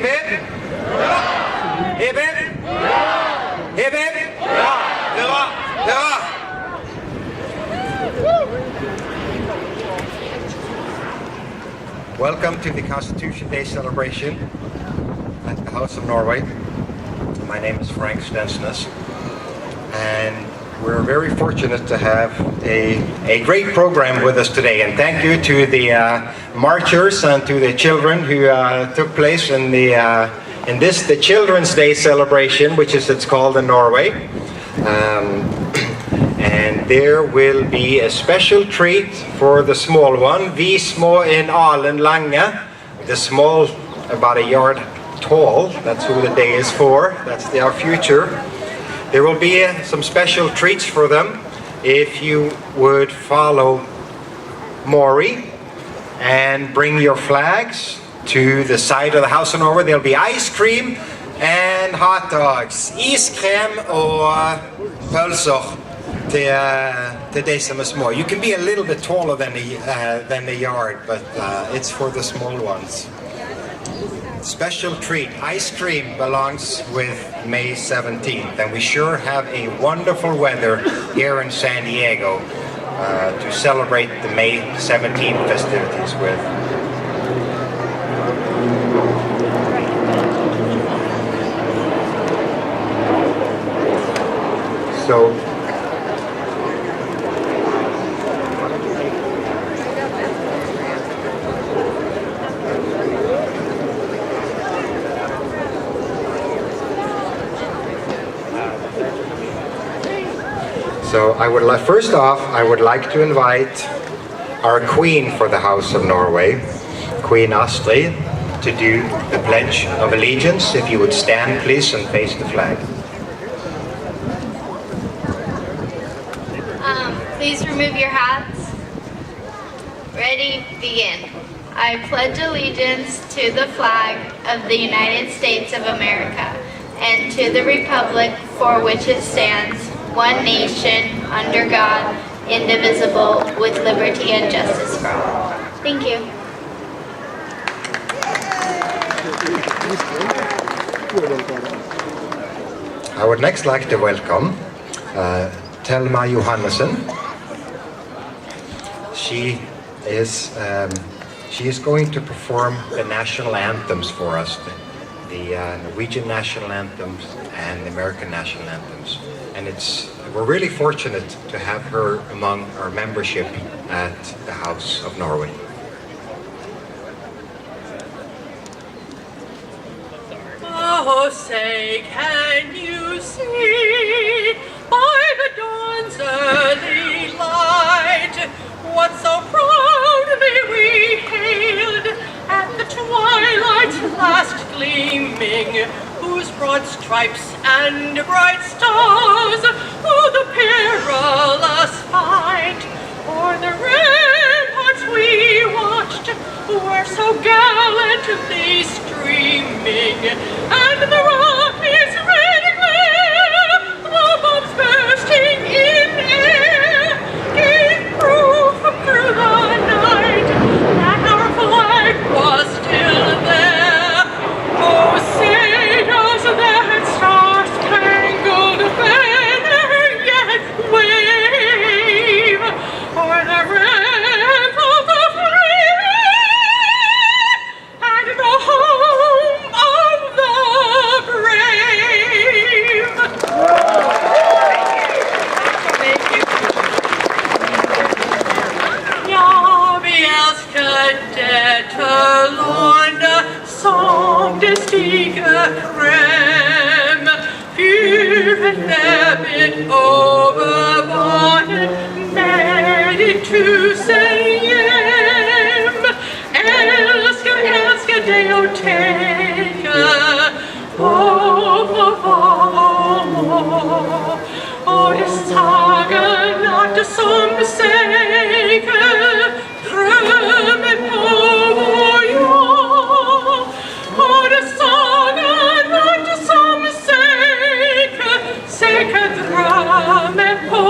hip. Hip hip. Hip hip. Hurra. Hurra. Welcome to the Constitution Day celebration at the House of Norway. My name is Frank Stensnes, and we're very fortunate to have a great program with us today. And thank you to the marchers and to the children who took place in the Children's Day celebration, which is it's called in Norway. And there will be a special treat for the small one. Vi små in Alen Lange, the small, about a yard tall. That's who the day is for. That's our future. There will be some special treats for them if you would follow Maury and bring your flags to the side of the House of Norway. There'll be ice cream and hot dogs. Iskrem og pølser til de som small. You can be a little bit taller than the yard, but it's for the small ones. Special treat. Ice cream belongs with May 17th, and we sure have a wonderful weather here in San Diego to celebrate the May 17th festivities with. So first off, I would like to invite our Queen for the House of Norway, Queen Astrid, to do the Pledge of Allegiance. If you would stand, please, and face the flag. Please remove your hats. Ready, begin. I pledge allegiance to the flag of the United States of America and to the republic for which it stands, one nation, under God, indivisible, with liberty and justice for all. Thank you. I would next like to welcome Thelma Johannessen. She is going to perform the national anthems for us, the Norwegian national anthems and the American national anthems. And we're really fortunate to have her among our membership at the House of Norway. Oh, say, can you see by the dawn's early light what so proudly we hailed at the twilight's last gleaming, whose broad stripes and bright stars, oh, the perilous fight, o'er the ramparts we watched, were so gallantly streaming, and the Rockies red glare, the bombs bursting in air, gave proof through the night that our flag was still there. Oh, say does that star-spangled banner yet wave o'er the rampart of freedom and the home of the brave? Thank you. Jag älskar detta land som det stiger fram, huvudnäbbet över vattnet med i tusen hem. Älskar dig och tänka på och det saga natt som säker drömmen på vår jord, och det saga natt som säker drömmen på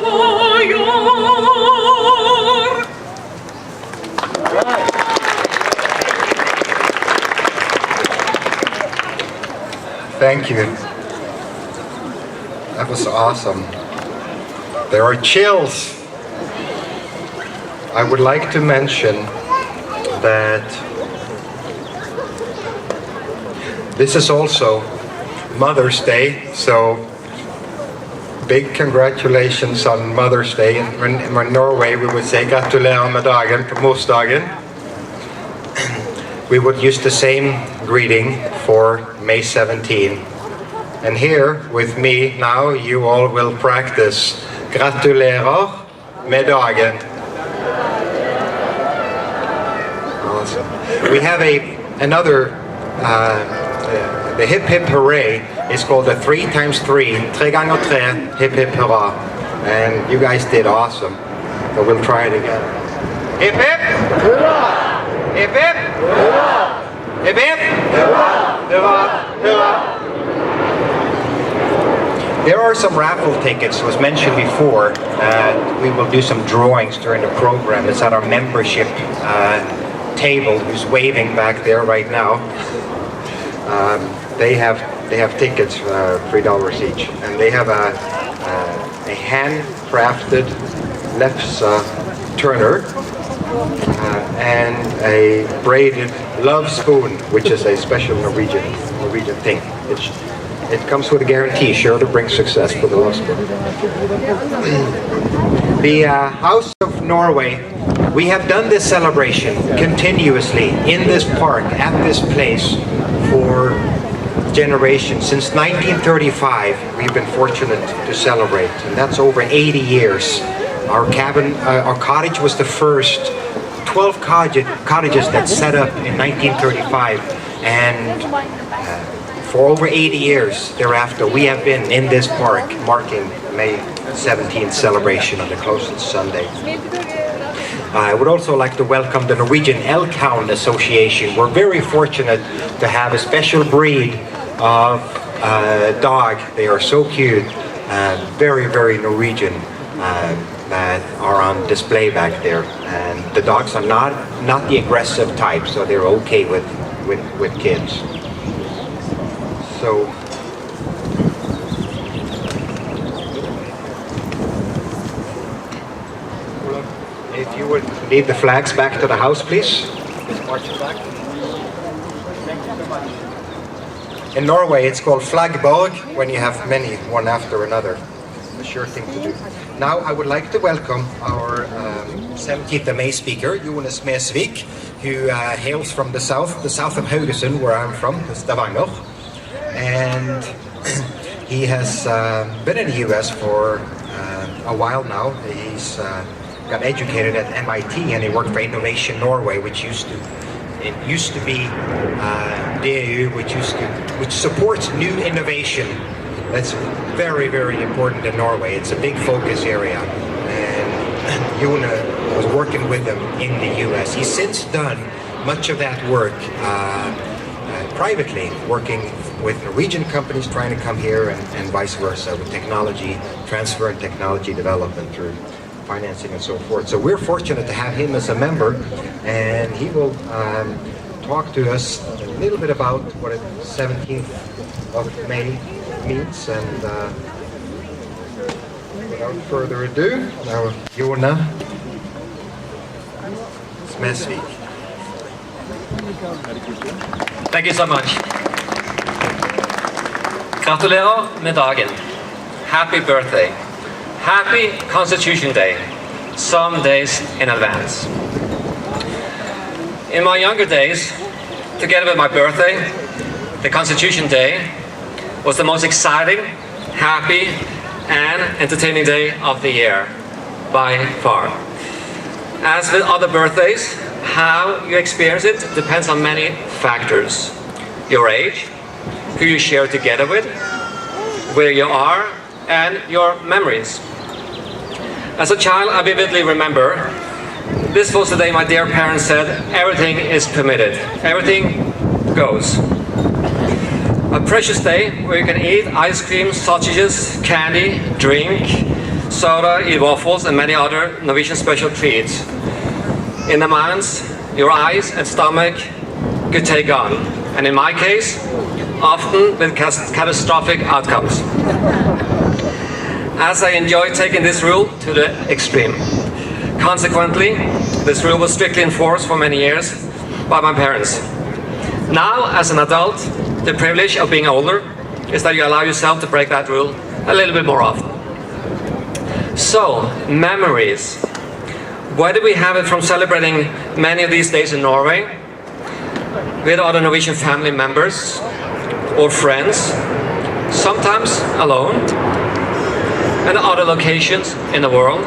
vår jord. Thank you. That was awesome. There are chills. I would like to mention that this is also Mother's Day, so big congratulations on Mother's Day. In Norway we would say gratulerer med dagen på morsdagen. We would use the same greeting for May 17. And here with me now you all will practice gratulerer med dagen. Awesome. We have another the hip hip hooray is called the 3x3, 3 ganger 3 hip hip hurrah, and you guys did awesome. So we'll try it again. Hip hip hurrah! Hip hip hurrah! Hip hip hurrah! Hurrah! Hurrah! There are some raffle tickets, was mentioned before. We will do some drawings during the program. It's at our membership table, who's waving back there right now. They have tickets, $3 each, and they have a handcrafted Lefse Turner and a braided love spoon, which is a special Norwegian thing. It comes with a guarantee, sure to bring success for the love spoon. The House of Norway, we have done this celebration continuously in this park, at this place, for generations. Since 1935, we've been fortunate to celebrate, and that's over 80 years. Our cottage was the first 12 cottages that set up in 1935, and for over 80 years thereafter, we have been in this park marking May 17th celebration on the closest Sunday. I would also like to welcome the Norwegian Elkhound Association. We're very fortunate to have a special breed of dog. They are so cute, very, very Norwegian, that are on display back there. And the dogs are not the aggressive type, so they're okay with kids. So if you would lead the flags back to the house, please. Let's march it back. Thank you so much. In Norway, it's called flaggborg when you have many, one after another. A sure thing to do. Now, I would like to welcome our 17th of May speaker, Jonas Mesvik, who hails from the south of Haugesund, where I'm from, Stavanger. And he has been in the US for a while now. He's got educated at MIT, and he worked for Innovation Norway, which used to be DAU, which supports new innovation. That's very, very important in Norway. It's a big focus area, and Jona was working with them in the US. He's since done much of that work privately, working with Norwegian companies trying to come here, and vice versa, with technology transfer and technology development through financing and so forth. So we're fortunate to have him as a member, and he will talk to us a little bit about what 17th of May means. And without further ado, now Jona Mesvik. Thank you so much. Gratulerer med dagen. Happy birthday. Happy Constitution Day. Some days in advance. In my younger days, together with my birthday, the Constitution Day was the most exciting, happy, and entertaining day of the year, by far. As with other birthdays, how you experience it depends on many factors. Your age, who you share together with, where you are, and your memories. As a child, I vividly remember, this was the day my dear parents said, everything is permitted, everything goes. A precious day where you can eat ice cream, sausages, candy, drink, soda, eat waffles, and many other Norwegian special treats. In the mountains, your eyes and stomach could take on. And in my case, often with catastrophic outcomes. As I enjoy taking this rule to the extreme. Consequently, this rule was strictly enforced for many years by my parents. Now, as an adult, the privilege of being older is that you allow yourself to break that rule a little bit more often. So, memories. Where do we have it from celebrating many of these days in Norway with other Norwegian family members or friends, sometimes alone, and other locations in the world.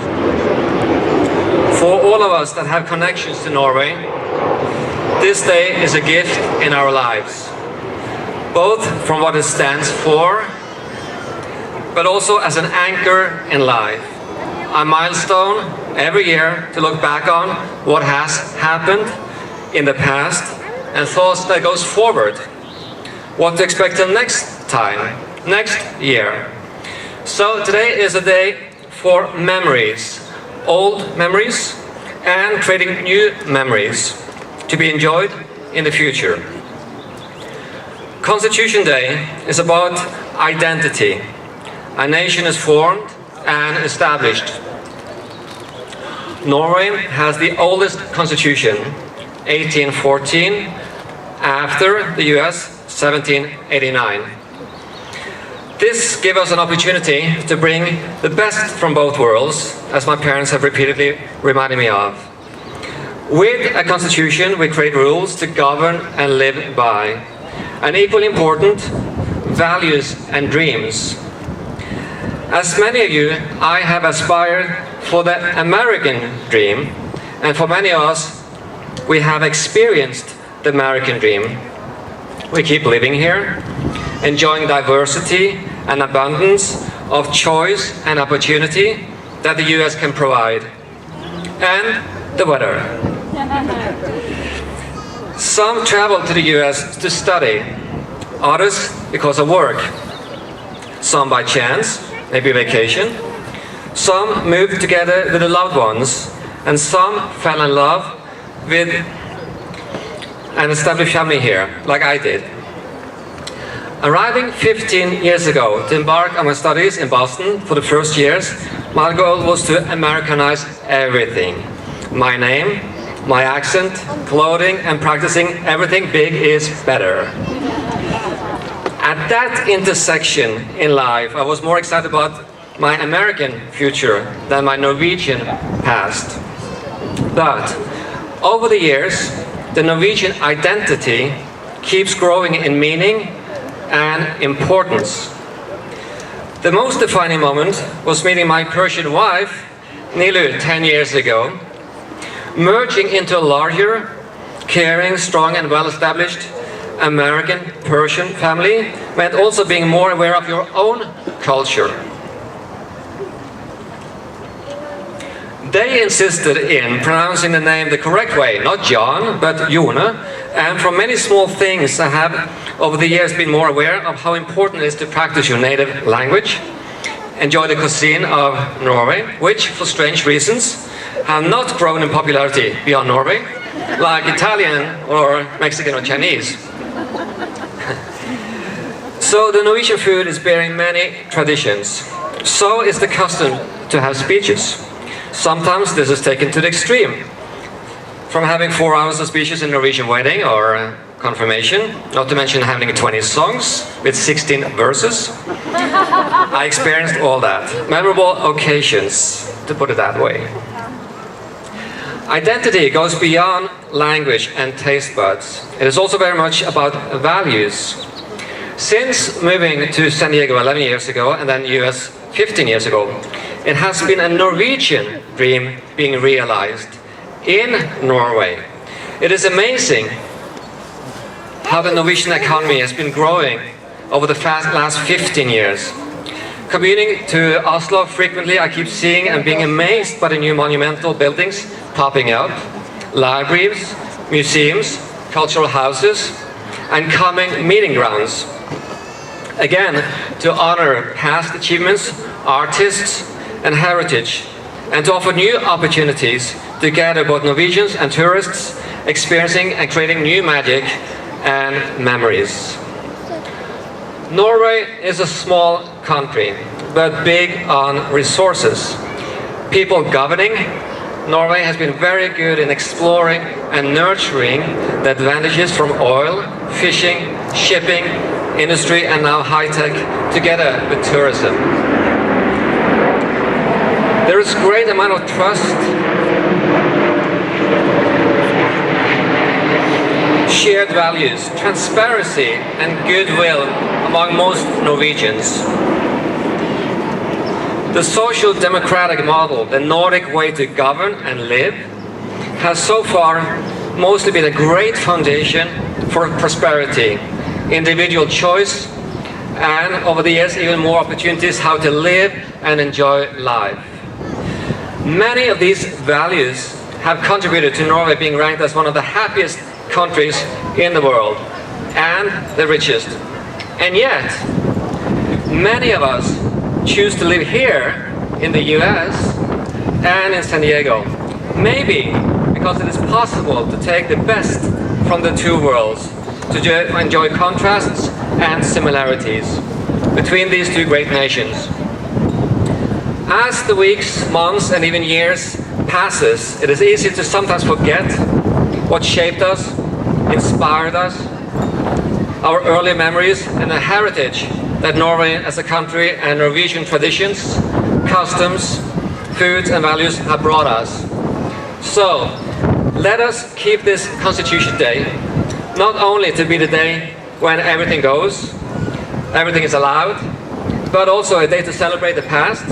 For all of us that have connections to Norway, this day is a gift in our lives, both from what it stands for, but also as an anchor in life. A milestone every year to look back on what has happened in the past and thoughts that goes forward. What to expect till next time, next year. So today is a day for memories, old memories and creating new memories to be enjoyed in the future. Constitution Day is about identity. A nation is formed and established. Norway has the oldest constitution, 1814, after the US, 1789. This gives us an opportunity to bring the best from both worlds, as my parents have repeatedly reminded me of. With a constitution, we create rules to govern and live by, and equally important, values and dreams. As many of you, I have aspired for the American dream, and for many of us, we have experienced the American dream. We keep living here, enjoying diversity and abundance of choice and opportunity that the US can provide, and the weather. Some travel to the US to study, others because of work, some by chance, maybe vacation. Some moved together with their loved ones, and some fell in love with an established family here, like I did. Arriving 15 years ago to embark on my studies in Boston for the first years, my goal was to Americanize everything. My name, my accent, clothing, and practicing everything big is better. At that intersection in life, I was more excited about my American future than my Norwegian past. But over the years, the Norwegian identity keeps growing in meaning and importance. The most defining moment was meeting my Persian wife, Nilu, 10 years ago. Merging into a larger, caring, strong and well-established American Persian family meant also being more aware of your own culture. They insisted in pronouncing the name the correct way, not John, but Jone, and from many small things I have over the years been more aware of how important it is to practice your native language, enjoy the cuisine of Norway, which for strange reasons have not grown in popularity beyond Norway, like Italian or Mexican or Chinese. So the Norwegian food is bearing many traditions. So is the custom to have speeches. Sometimes this is taken to the extreme. From having 4 hours of speeches in Norwegian wedding or confirmation, not to mention having 20 songs with 16 verses. I experienced all that. Memorable occasions, to put it that way. Identity goes beyond language and taste buds. It is also very much about values. Since moving to San Diego 11 years ago and then US 15 years ago, it has been a Norwegian dream being realized in Norway. It is amazing how the Norwegian economy has been growing over the last 15 years. Commuting to Oslo frequently, I keep seeing and being amazed by the new monumental buildings popping up, libraries, museums, cultural houses, and coming meeting grounds. Again, to honor past achievements, artists, and heritage, and to offer new opportunities to gather both Norwegians and tourists, experiencing and creating new magic and memories. Norway is a small country, but big on resources. People governing Norway has been very good in exploring and nurturing the advantages from oil, fishing, shipping, industry, and now high-tech, together with tourism. There is great amount of trust, shared values, transparency, and goodwill among most Norwegians. The social democratic model, the Nordic way to govern and live, has so far mostly been a great foundation for prosperity, individual choice, and over the years even more opportunities how to live and enjoy life. Many of these values have contributed to Norway being ranked as one of the happiest countries in the world and the richest. And yet, many of us choose to live here in the US and in San Diego. Maybe because it is possible to take the best from the two worlds, to enjoy contrasts and similarities between these two great nations. As the weeks, months, and even years passes, it is easy to sometimes forget what shaped us, inspired us, our early memories, and the heritage that Norway as a country and Norwegian traditions, customs, foods, and values have brought us. So, let us keep this Constitution Day not only to be the day when everything goes, everything is allowed, but also a day to celebrate the past,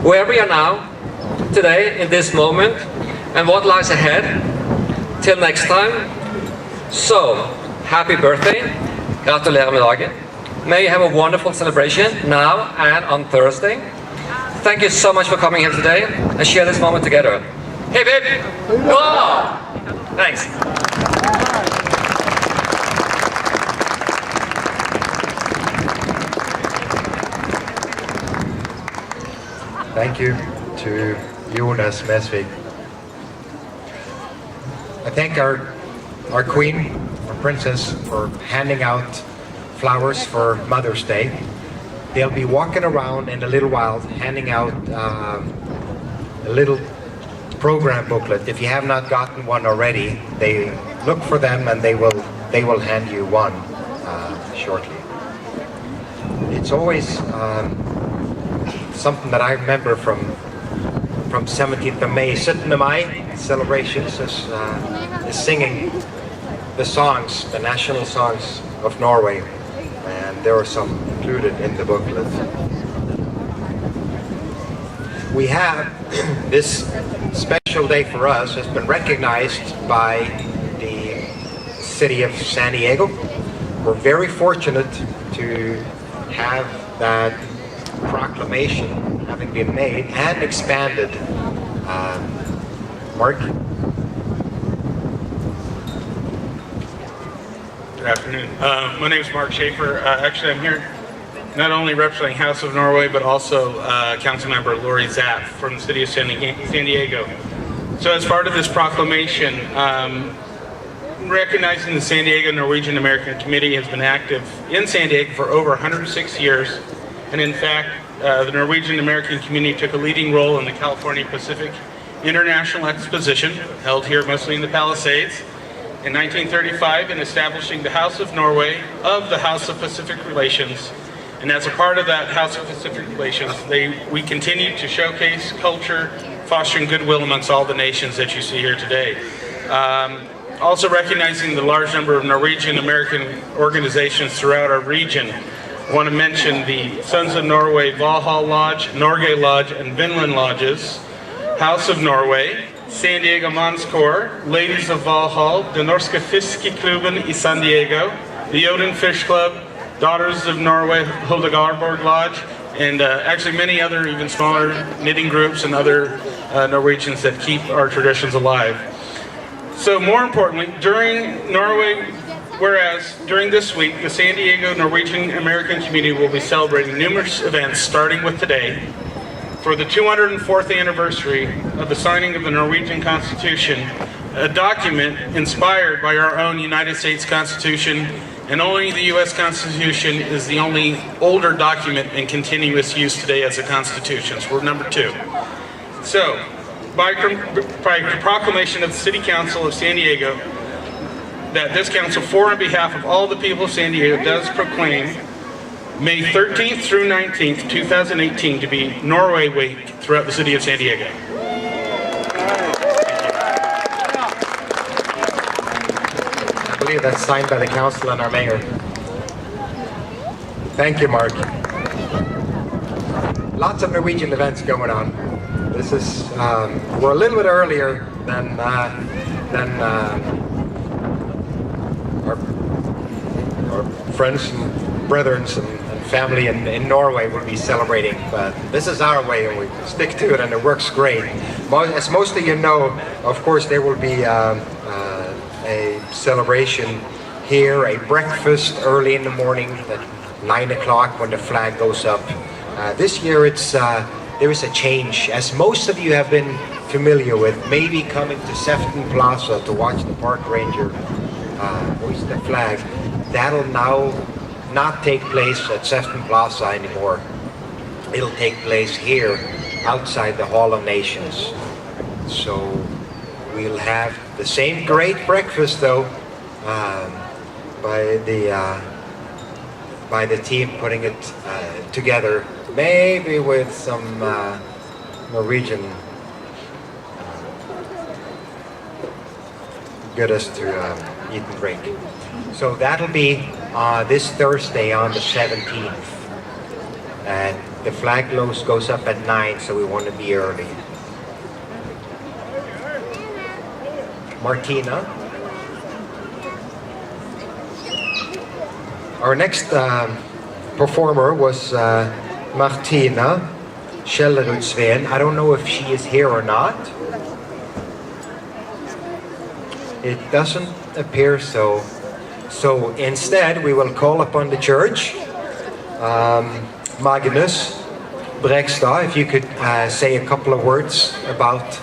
where we are now, today, in this moment, and what lies ahead. Till next time. So, happy birthday. Gratulerer med dagen. May you have a wonderful celebration now and on Thursday. Thank you so much for coming here today and share this moment together. Hip hip! Hurrah! Thanks. Thank you to Jonas Mesvik. I thank our queen, our princess, for handing out flowers for Mother's Day. They'll be walking around in a little while handing out a little program booklet. If you have not gotten one already, they look for them and they will hand you one shortly. It's always something that I remember from 17th of May, 17 Mai celebrations is singing the songs, the national songs of Norway, and there are some included in the booklet. We have this special day for us has been recognized by the city of San Diego. We're very fortunate to have that proclamation having been made and expanded. Mark? Good afternoon. My name is Mark Schaefer. Actually, I'm here not only representing House of Norway, but also Councilmember Lori Zapp from the city of San Diego. So as part of this proclamation, recognizing the San Diego Norwegian American Committee has been active in San Diego for over 106 years. And in fact, the Norwegian American community took a leading role in the California Pacific International Exposition, held here mostly in the Palisades, in 1935, in establishing the House of Norway of the House of Pacific Relations. And as a part of that House of Pacific Relations, we continue to showcase culture, fostering goodwill amongst all the nations that you see here today. Also recognizing the large number of Norwegian American organizations throughout our region, I want to mention the Sons of Norway Valhall Lodge, Norge Lodge, and Vinland Lodges, House of Norway, San Diego Manskor, Ladies of Valhall, the Norske Fiskeklubben i San Diego, the Jodin Fish Club, Daughters of Norway, Hulda Garborg Lodge, and actually many other even smaller knitting groups and other Norwegians that keep our traditions alive. So more importantly, whereas during this week, the San Diego Norwegian American community will be celebrating numerous events starting with today for the 204th anniversary of the signing of the Norwegian Constitution, a document inspired by our own United States Constitution and only the U.S. Constitution is the only older document in continuous use today as a constitution. So we're number 2. So, by proclamation of the City Council of San Diego, that this council, for and behalf of all the people of San Diego, does proclaim May 13th through 19th, 2018 to be Norway Week throughout the city of San Diego. I believe that's signed by the council and our mayor. Thank you, Mark. Lots of Norwegian events going on. This is, we're a little bit earlier than our friends and brethren and family in Norway will be celebrating, but this is our way and we stick to it and it works great. As most of you know, of course, there will be a celebration here, a breakfast early in the morning at 9 o'clock when the flag goes up. This year there is a change, as most of you have been familiar with, maybe coming to Sefton Plaza to watch the park ranger hoist the flag. That'll now not take place at Sefton Plaza anymore. It'll take place here outside the Hall of Nations. So we'll have the same great breakfast though by the team putting it together, maybe with some Norwegian goodies to eat and drink. So that'll be this Thursday on the 17th. And the flag goes up at 9, so we want to be early. Martina. Our next performer was Martina Kjellerudsveen. I don't know if she is here or not. It doesn't appear so. So instead, we will call upon the church. Magnus Brekstad, if you could say a couple of words about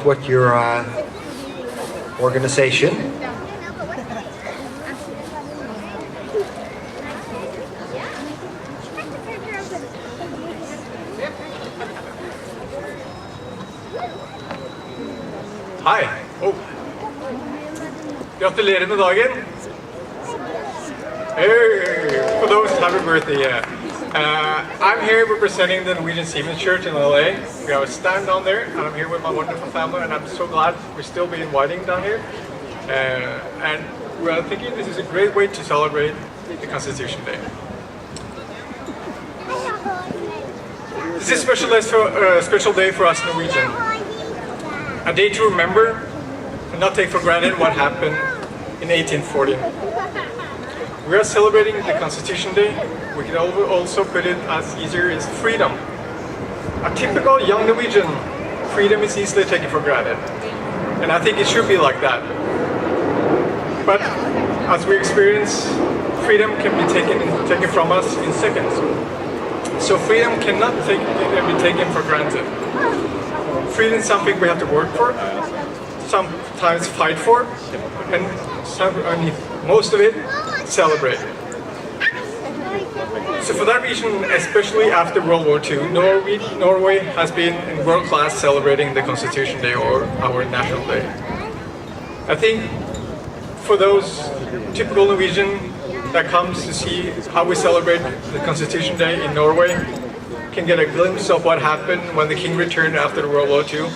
what your organization. Hi. Oh. Gratulerer med dagen. Hey, for those, happy birthday, yeah. I'm here representing the Norwegian Seamen's Church in LA. We have a stand down there, and I'm here with my wonderful family, and I'm so glad we're still being inviting down here. And we're thinking this is a great way to celebrate the Constitution Day. This is a special day for us Norwegian. A day to remember and not take for granted what happened in 1814. We are celebrating the Constitution Day. We can also put it as easier as freedom. A typical young Norwegian, freedom is easily taken for granted. And I think it should be like that. But as we experience, freedom can be taken from us in seconds. So freedom cannot be taken for granted. Freedom is something we have to work for, sometimes fight for, and most of it, celebrate. So for that reason, especially after World War II, Norway has been in world class celebrating the Constitution Day, or our national day. I think for those typical Norwegian that comes to see how we celebrate the Constitution Day in Norway, can get a glimpse of what happened when the king returned after World War II,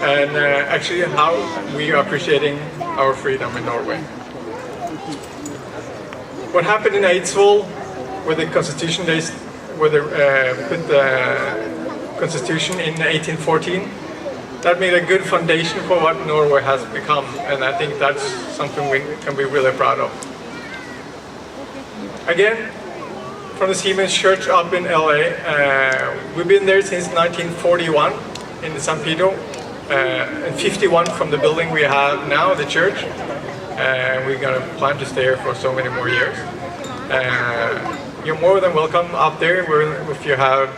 and actually how we are appreciating our freedom in Norway. What happened in Eidsvoll, where the Constitution Days, where they put the Constitution in 1814, that made a good foundation for what Norway has become, and I think that's something we can be really proud of. Again, from the Seamen's Church up in LA, we've been there since 1941 in the San Pedro, and 51 from the building we have now, the church. We're going to plan to stay here for so many more years. You're more than welcome up there if you have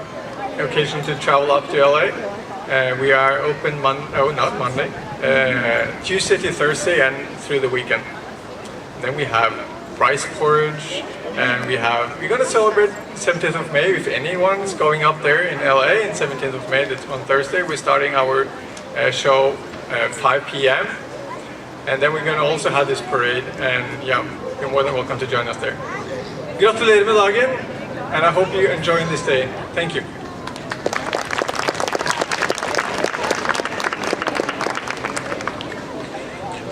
occasion to travel up to LA. We are open Tuesday to Thursday and through the weekend. Then we have rice porridge, and we're going to celebrate 17th of May. If anyone's going up there in LA, in 17th of May, that's on Thursday, we're starting our show at 5 p.m. And then we're going to also have this parade, and yeah, you're more than welcome to join us there. Gratulerer med dagen, and I hope you enjoy this day. Thank you.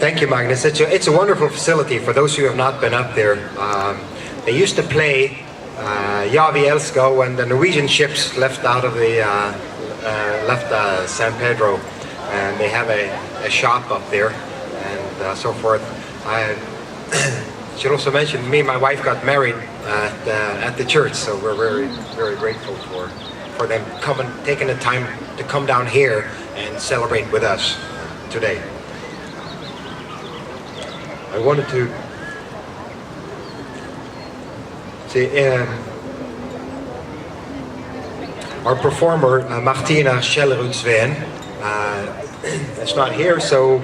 Thank you, Magnus. It's a wonderful facility for those who have not been up there. They used to play Ja vi älskar when the Norwegian ships left out of the San Pedro, and they have a shop up there and so forth. I should also mention, me and my wife got married at the church, so we're very, very grateful for them taking the time to come down here and celebrate with us today. I wanted to see our performer Martina Schellerudsven is not here, so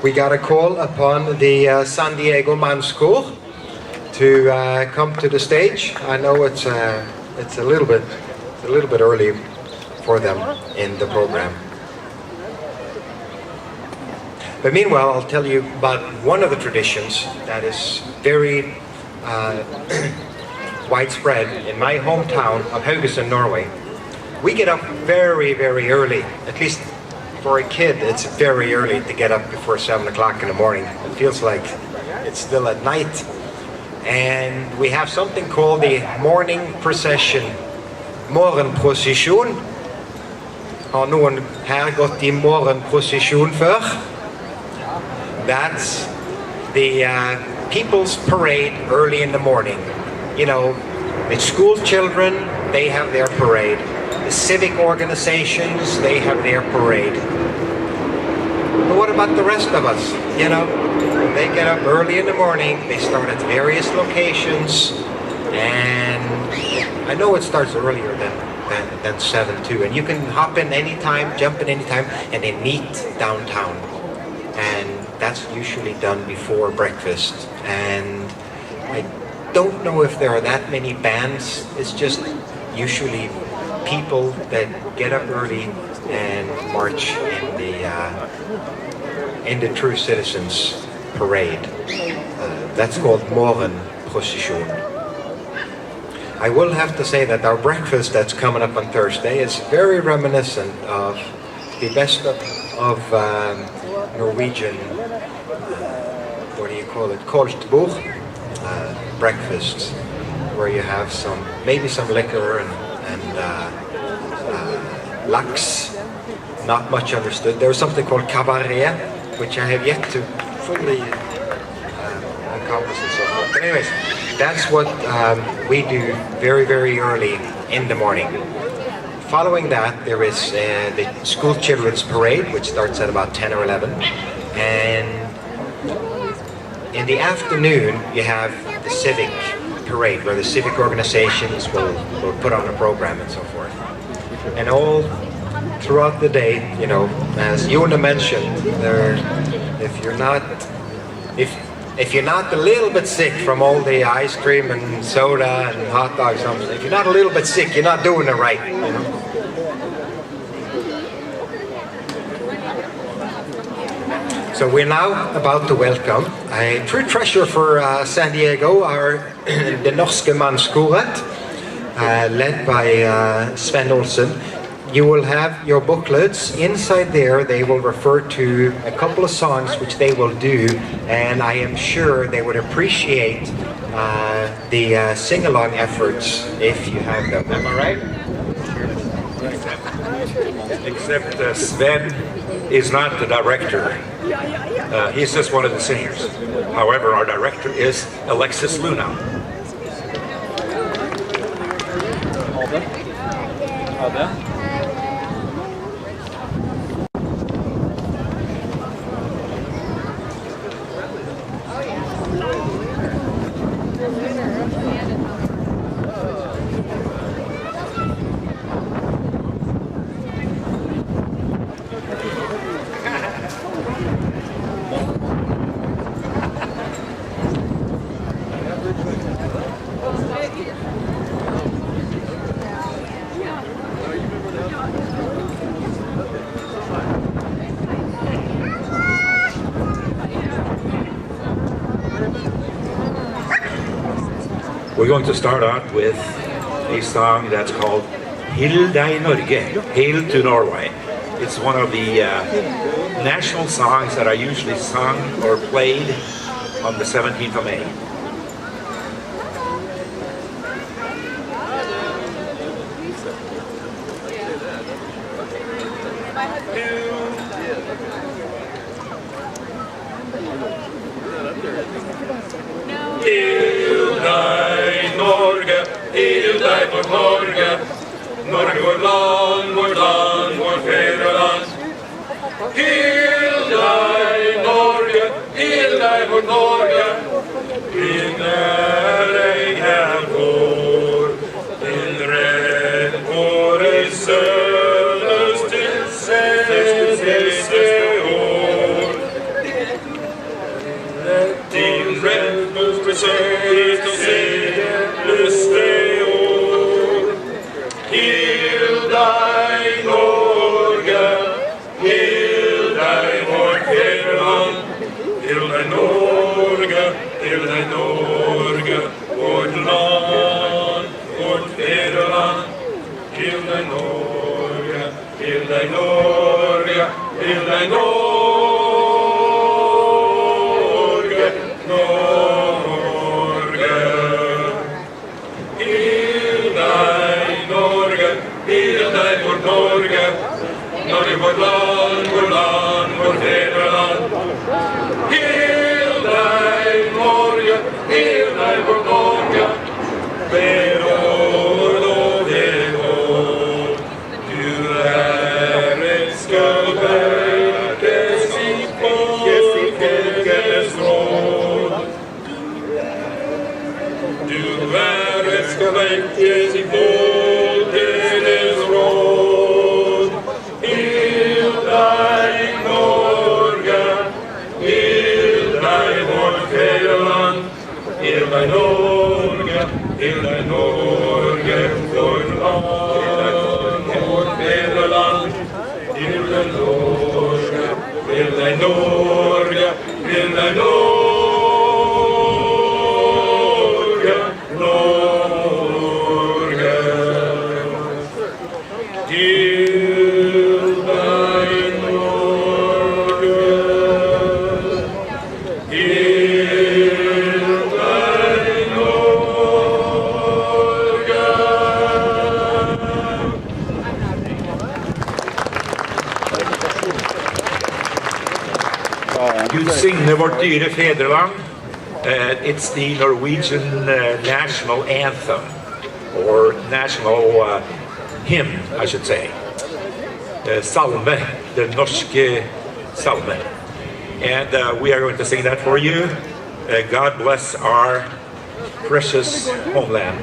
we got a call upon the San Diego Manskor to come to the stage. I know it's a little bit early for them in the program. But meanwhile, I'll tell you about one of the traditions that is very widespread in my hometown of Haugesund, Norway. We get up very, very early. At least for a kid, it's very early to get up before 7 o'clock in the morning. It feels like it's still at night. And we have something called the morning procession. Morgenprosesjon. Har noen her gått I morgenprosesjon før? That's the people's parade early in the morning. You know, the school children, they have their parade. The civic organizations, they have their parade. But what about the rest of us? You know, they get up early in the morning, they start at various locations, and I know it starts earlier than 7 too, and you can hop in anytime, jump in anytime, and they meet downtown. And that's usually done before breakfast. And I don't know if there are that many bands. It's just usually people that get up early and march in the True Citizens Parade. That's called Morgenprosesjon. I will have to say that our breakfast that's coming up on Thursday is very reminiscent of the best of Norwegian, what do you call it, koldtbord, breakfasts, where you have maybe some liquor and laks, not much understood. There's something called cabaret, which I have yet to fully encompass and so forth. But anyways, that's what we do very, very early in the morning. Following that, there is the school children's parade, which starts at about 10 or 11. And in the afternoon, you have the civic parade, where the civic organizations will put on a program and so forth. And all throughout the day, you know, as Jona mentioned, if you're not a little bit sick from all the ice cream and soda and hot dogs, if you're not a little bit sick, you're not doing it right, you know. So we're now about to welcome a true treasure for San Diego, the Norske Manskoret, led by Sven Olsen. You will have your booklets. Inside there, they will refer to a couple of songs which they will do, and I am sure they would appreciate the sing-along efforts if you have them. Am I right? Except Sven is not the director. He's just one of the singers. However, our director is Alexis Luna. We're going to start out with a song that's called Hill deg Norge, Hail to Norway. It's one of the national songs that are usually sung or played on the 17th of May. Hill deg Norge, hill deg vårt Norge, Norge vårt land, vårt fedreland. Hill deg Norge, hill deg vårt Norge, din ære her vår, din rett våre sønnes til siste år. Din rett våre sønnes til siste år. Hill deg Norge, hill deg vårt fedreland. Hill deg Norge, vårt land, vårt fedreland. Hill deg Norge, hill deg Norge, hill deg Norge, Norge. Hill deg Norge, hill deg vårt Norge, Norge vårt land, vårt fedreland. Hill deg Norge, hill deg vårt Norge, ved år og ved år. Du ære skal vekkes i folkets råd. Du ære skal vekkes i folkets råd. Hill deg Norge, hill deg vårt fedreland. Hill deg Norge, hill deg Norge, vårt land, vårt fedreland. Hill deg Norge, hill deg Norge, hill deg Norge, Norge. Hill deg Norge, hill deg Norge. Gud signe vårt dyre fedreland. It's the Norwegian national anthem, or national hymn, I should say. Salme, the norske salme. And we are going to sing that for you. God bless our precious homeland.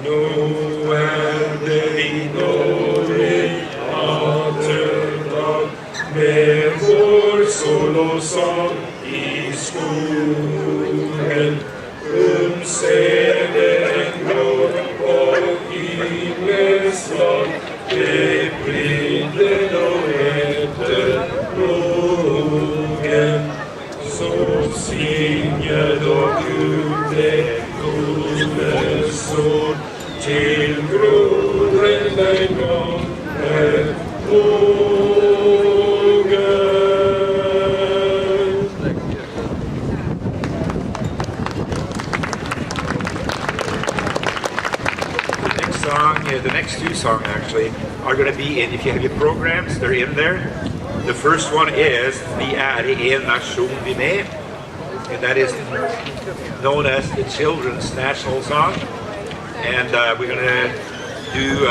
No, and det gode sår till grodren den gången vågen. The next two songs actually are going to be in, if you have your programs, they're in there. The first one is Vi är en nation vi med, and that is known as the children's national song. And we're going to do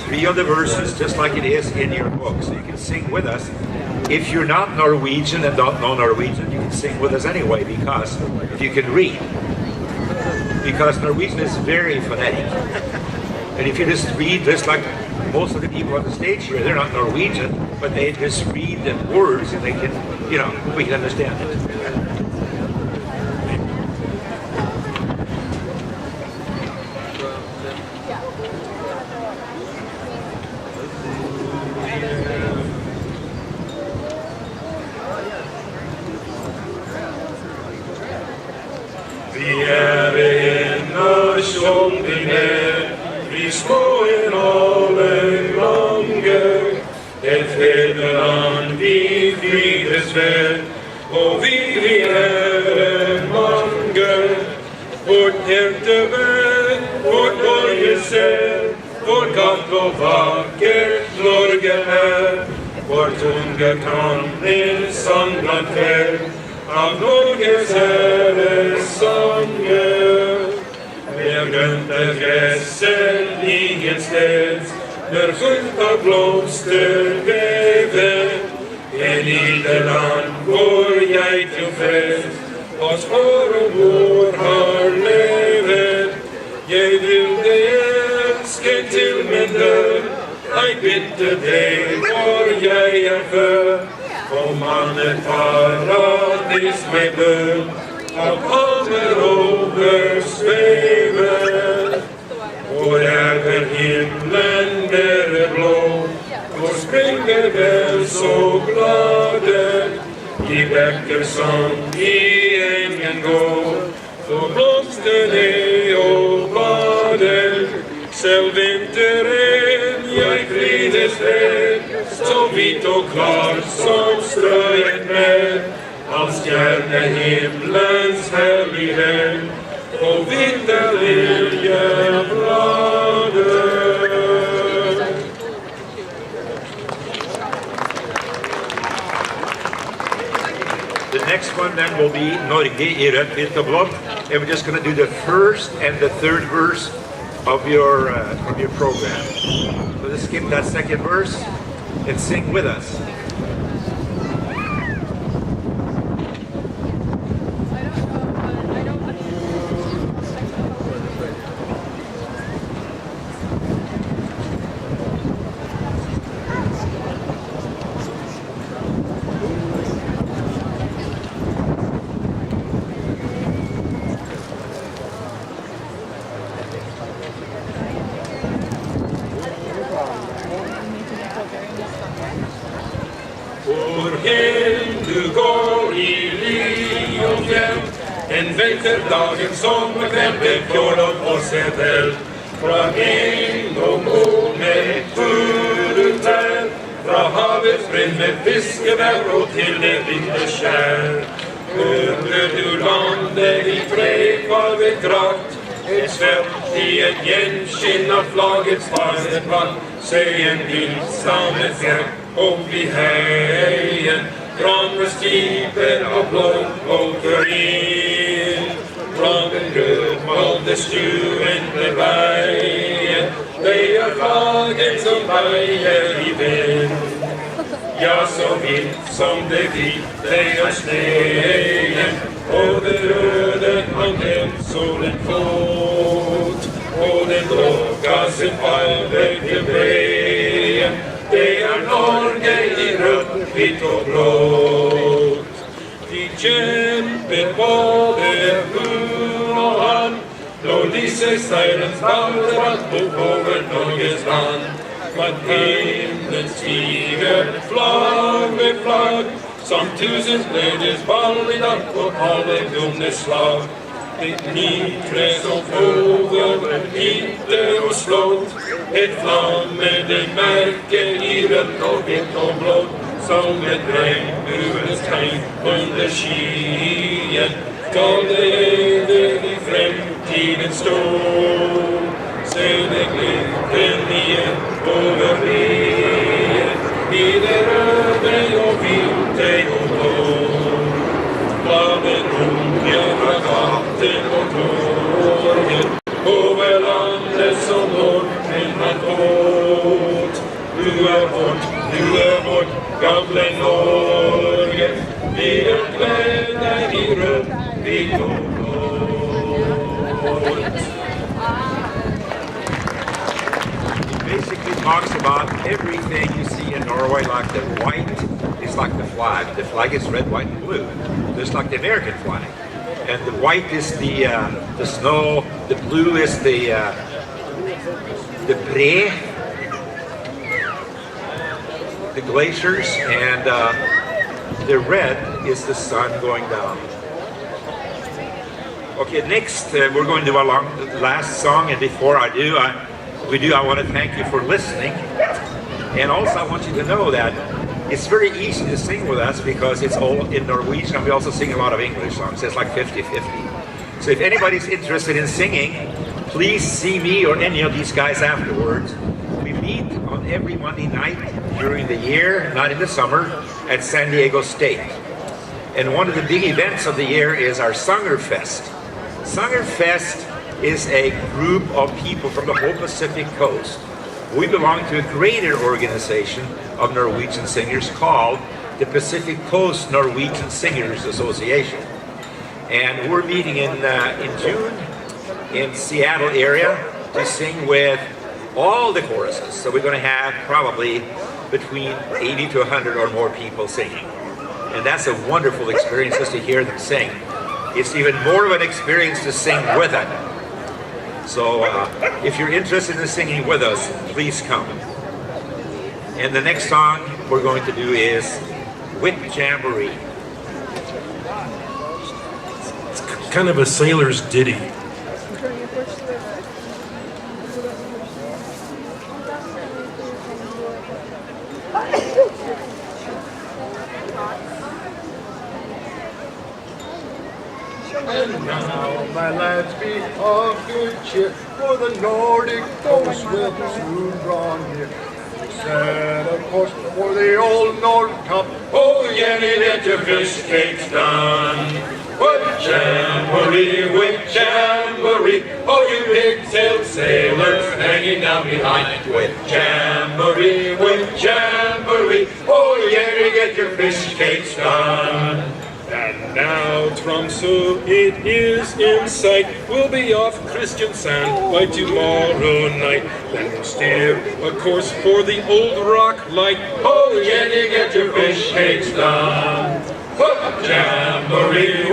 3 of the verses just like it is in your book, so you can sing with us. If you're not Norwegian and don't know Norwegian, you can sing with us anyway, because if you can read. Because Norwegian is very phonetic. And if you just read, just like most of the people on the stage here, they're not Norwegian, but they just read the words and they can, you know, we can understand it. Vi är en nation vi med, vi små en av en lange, ett fäderland vi frides väl, och vi är en mange. Vårt hjärtevän, vårt borgessäl, vårt gatt och vackert Norge är, vår tunga kan en samlad kväll av Norges herresanger. Mer grönt är gräset ingensteds, där fullt av blomster väver. I Nederland går jag till fest, oss far och mor har levet. Jag vill dig älska till min död, aj bitte dig var jag är för. Om man ett paradis med bön, av palmer översvävar. Och över himlen där är blå, och springer väl så glada. I bäckar som i ängen går, och blomster är och bladen. Själv vinteren jag frides väl, så vit och klar som ströet med. Av stjärnehimlens härlighet och vita liljebladen. The next one then will be Norge i rött, vitt och blått, and we're just going to do the first and the third verse of your program. So just skip that second verse and sing with us. Du går i ly och fjäll, en vinterdagen sommarkväll med fjorden och sedel. Från en och mor med furutär, från havets brinn med fiskebär och till det vinterskär. Under du landet i träkvarvet drakt, ett svält i ett genskinna flagets farset vall. Säg en vildstammens fjärt och bli hejen, Krammerstiper av blå åkerin. Från den rödmålde stuen bergen, det är flaggen som vajar i vind. Ja, så vitt som det vita är sneen, och det röda har tänt solen fot. Och den blåka sin fallväg till bred, det är Norge i rött, vitt och blått. De kämpen både hon och han, då lyser seglens baldebatt över Norges land. Vad himlen stiger flagg med flagg, som tusens glädjes ball i natt på havet under slag. Ett niträ som fågel, inte och slått. Ett flammande märke i rött och vitt och blått. Som ett regnbuens tegn under skyen. Ska det i framtiden stå. Se det glimten igen över veien. I det röde och vinte och blå. Flammen ungefär vatten och torget. Över landet som norrmännen åt. Du är vårt gamla Norge. Vi är klädda i rött, vitt och blått. Basically talks about everything you see in Norway, like the white is like the flag. The flag is red, white, and blue, just like the American flag. And the white is the snow, the blue is the bre, the glaciers, and the red is the sun going down. Okay, next we're going to do our last song, and before I do, I want to thank you for listening. And also I want you to know that it's very easy to sing with us because it's all in Norwegian, and we also sing a lot of English songs. It's like 50-50. So if anybody's interested in singing, please see me or any of these guys afterwards. We meet on every Monday night during the year, not in the summer, at San Diego State. And one of the big events of the year is our Sangerfest. Sangerfest is a group of people from the whole Pacific coast. We belong to a greater organization of Norwegian singers called the Pacific Coast Norwegian Singers Association. And we're meeting in June in Seattle area to sing with all the choruses. So we're going to have probably between 80 to 100 or more people singing. And that's a wonderful experience just to hear them sing. It's even more of an experience to sing with them. So if you're interested in singing with us, please come. And the next song we're going to do is Whip Jamboree. It's kind of a sailor's ditty. And now, my lads, be of good cheer, for the Nordic coast will soon draw near. Set a course for the old North Cup. Oh, Jenny, let your fish cakes done. Whip jamboree, oh, you big-tailed sailors hanging down behind. Whip jamboree, oh, Jenny, get your fish cakes done. And now Tromsø, it is in sight. We'll be off Kristiansand by tomorrow night. Then we'll steer a course for the old rock light. Oh, Jenny, get your fish cakes done. Whoop, jamboree,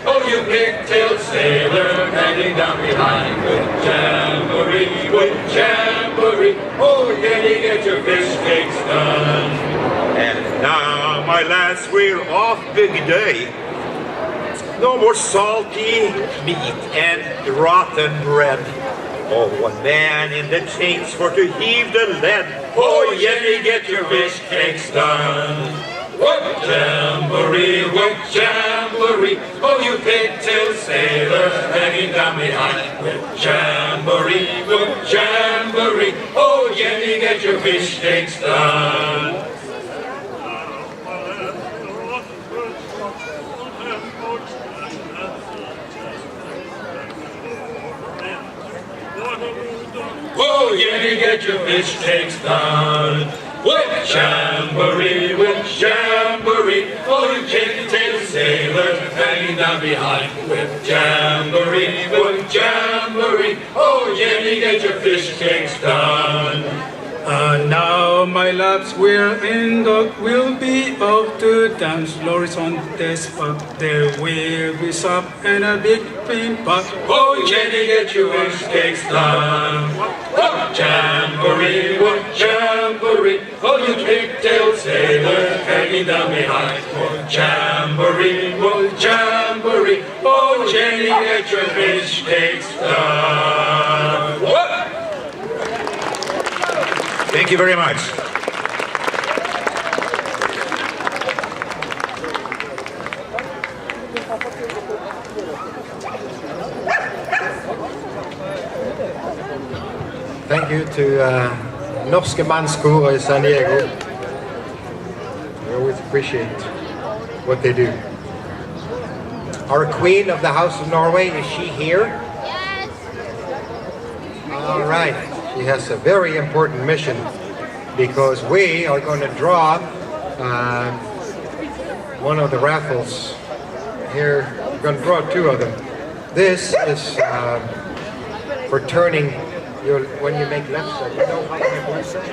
oh, you pig-tailed sailor hanging down behind. Whoop, jamboree, oh, Jenny, get your fish cakes done. And now, my lads, we're off big day. No more salty meat and rotten bread. Oh, one man in the chains for to heave the lead. Oh, Jenny, get your fish cakes done. Whoop, jamboree, oh, you pig-tailed sailor hanging down behind. Whoop, jamboree, oh, Jenny, get your fish cakes done. Oh, Jenny, get your fish cakes done. Whip jamboree, oh, you pig-tailed sailor hanging down behind. Whip jamboree, oh, Jenny, get your fish cakes done. Now, my lads, we'll be off to dance lorries on this spot. There will be sup and a big pin pot. Oh, Jenny, get your fish cakes done. Whoop, jamboree, oh, you pig-tailed sailor hanging down behind. Whoop, jamboree, hurry. Oh, Jenny, get your fish cakes done. What? Thank you very much. Thank you to Norske Mannskor in San Diego. We always appreciate what they do. Our Queen of the House of Norway, is she here? Yes. All right. She has a very important mission because we are going to draw one of the raffles here. We're going to draw two of them. This is for turning when you make left side. You know how to make left side?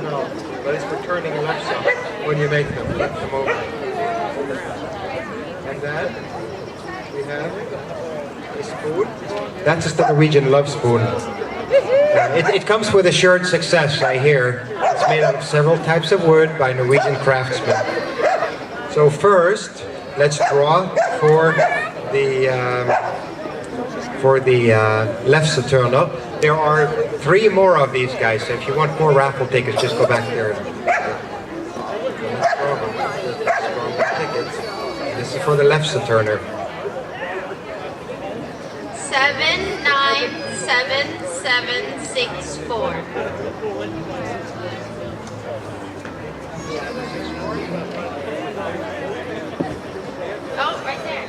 No, but it's for turning left side when you make them. Flip them over. And then we have a spoon. That's just the Norwegian love spoon. It comes with assured success, I hear. It's made out of several types of wood by Norwegian craftsmen. So first, let's draw for the left Saturno. There are 3 more of these guys, so if you want more raffle tickets, just go back there. This is for the left Saturner. 797764. Oh, right there.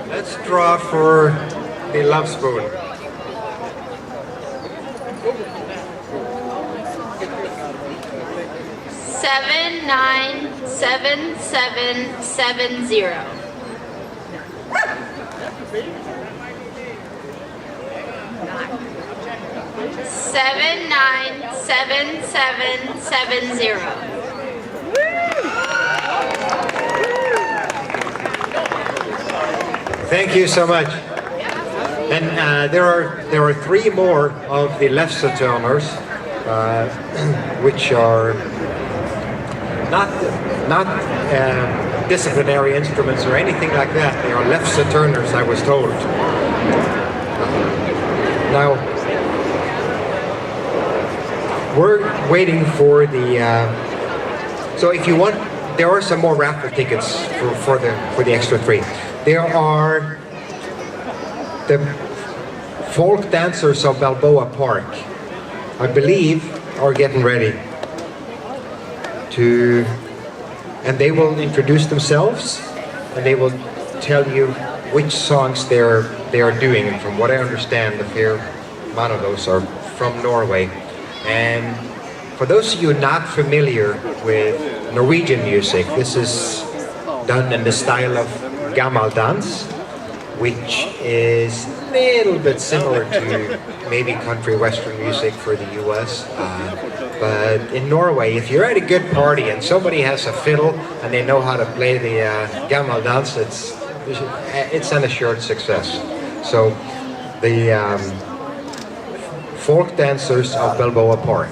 Let's draw for the love spoon. Seven, 97770. Seven, 97770. Thank you so much. And there are 3 more of the left Saturners, which are not disciplinary instruments or anything like that. They are left Saturners, I was told. Now we're waiting for the. So if you want, there are some more raffle tickets for the extra 3. There are the folk dancers of Balboa Park, I believe, are getting ready to, and they will introduce themselves and they will tell you which songs they are doing. And from what I understand, a fair amount of those are from Norway. And for those of you not familiar with Norwegian music, this is done in the style of gammeldans, which is a little bit similar to maybe country western music for the US. But in Norway, if you're at a good party and somebody has a fiddle and they know how to play the gammeldans, it's an assured success. So the folk dancers of Balboa Park.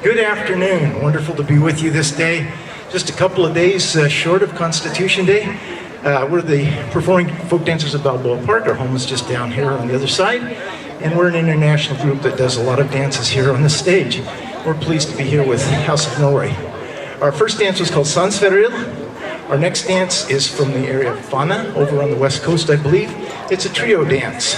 Good afternoon. Wonderful to be with you this day. Just a couple of days short of Constitution Day. We're the performing folk dancers of Balboa Park. Our home is just down here on the other side. And we're an international group that does a lot of dances here on the stage. We're pleased to be here with House of Norway. Our first dance was called Sansferil. Our next dance is from the area of Fana, over on the west coast, I believe. It's a trio dance.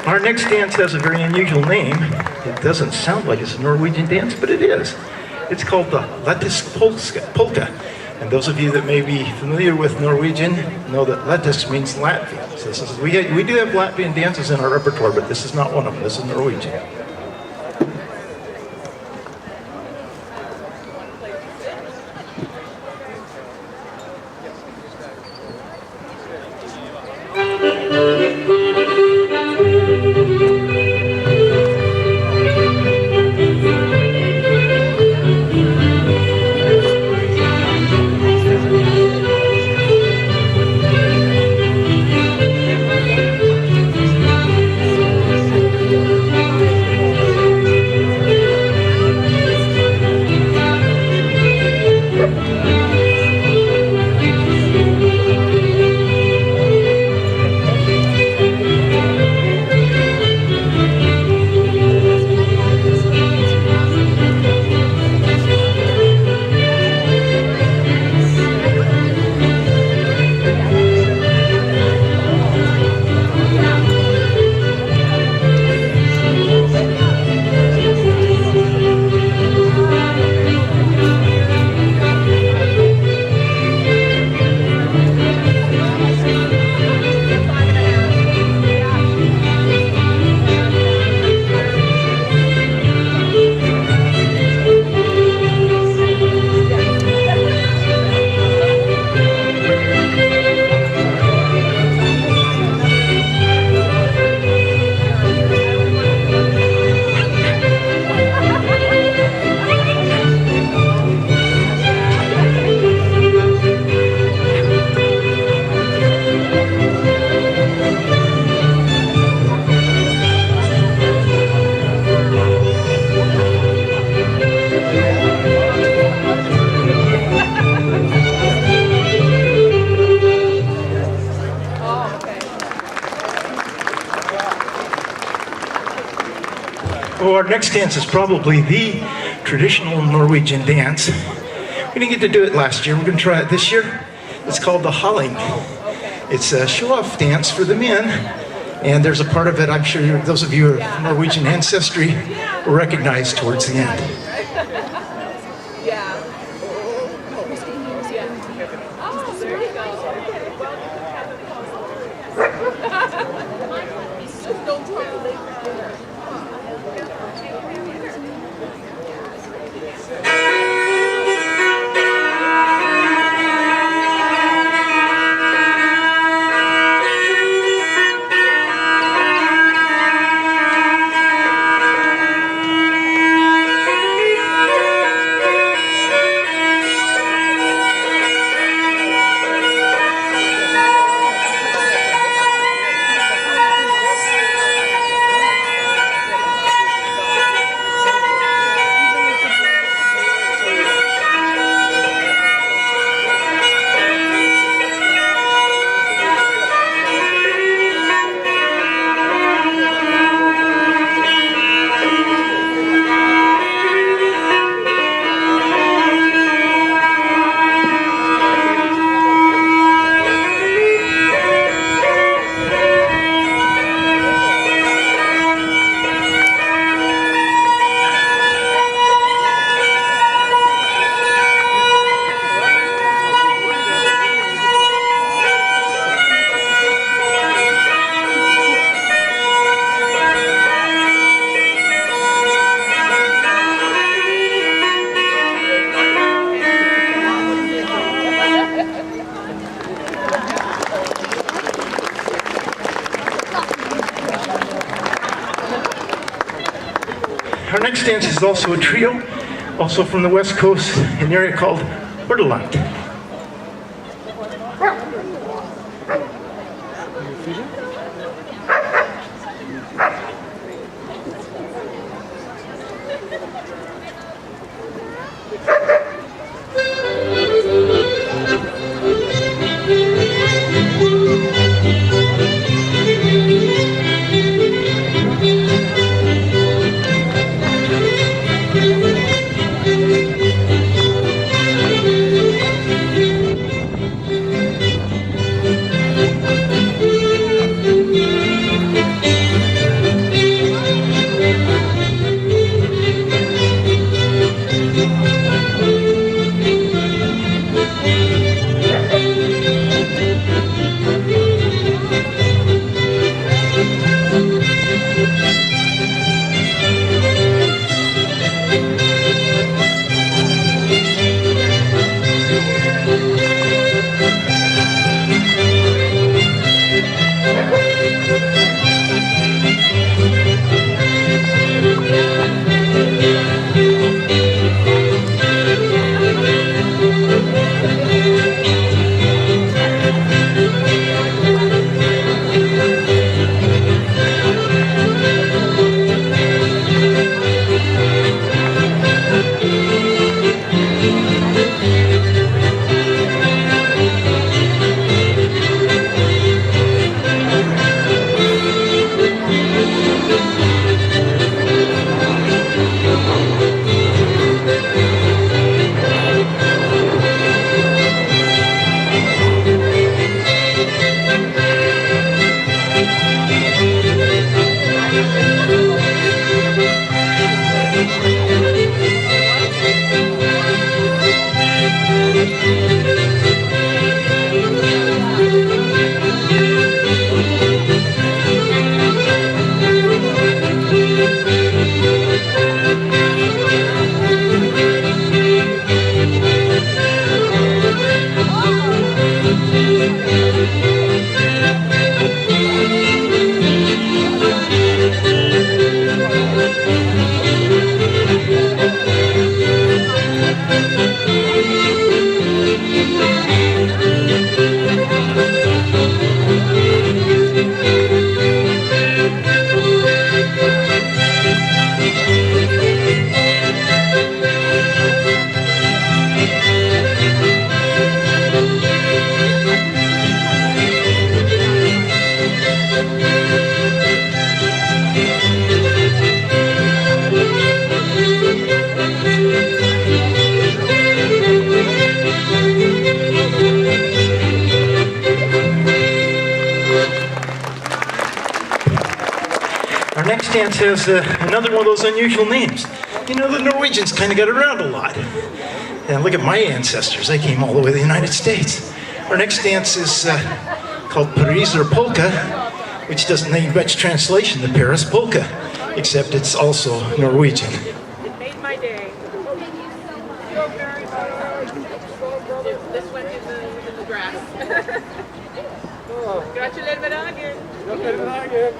Our next dance has a very unusual name. It doesn't sound like it's a Norwegian dance, but it is. It's called the Lettisk Polka. And those of you that may be familiar with Norwegian know that Lettisk means Latvia. So we do have Latvian dances in our repertoire, but this is not one of them. This is Norwegian. Our next dance is probably the traditional Norwegian dance. We didn't get to do it last year. We're going to try it this year. It's called the Halling. It's a show-off dance for the men, and there's a part of it I'm sure those of you of Norwegian ancestry will recognize towards the end. Our next dance is also a trio, also from the West Coast, an area called Hordaland. Our next dance has another one of those unusual names. You know, the Norwegians kind of got around a lot. And look at my ancestors, they came all the way to the United States. Our next dance is called Pariser Polka, which doesn't need much translation to Paris Polka, except it's also Norwegian. It made my day. This one in the grass. Gratulerer med dagen. Gratulerer med dagen.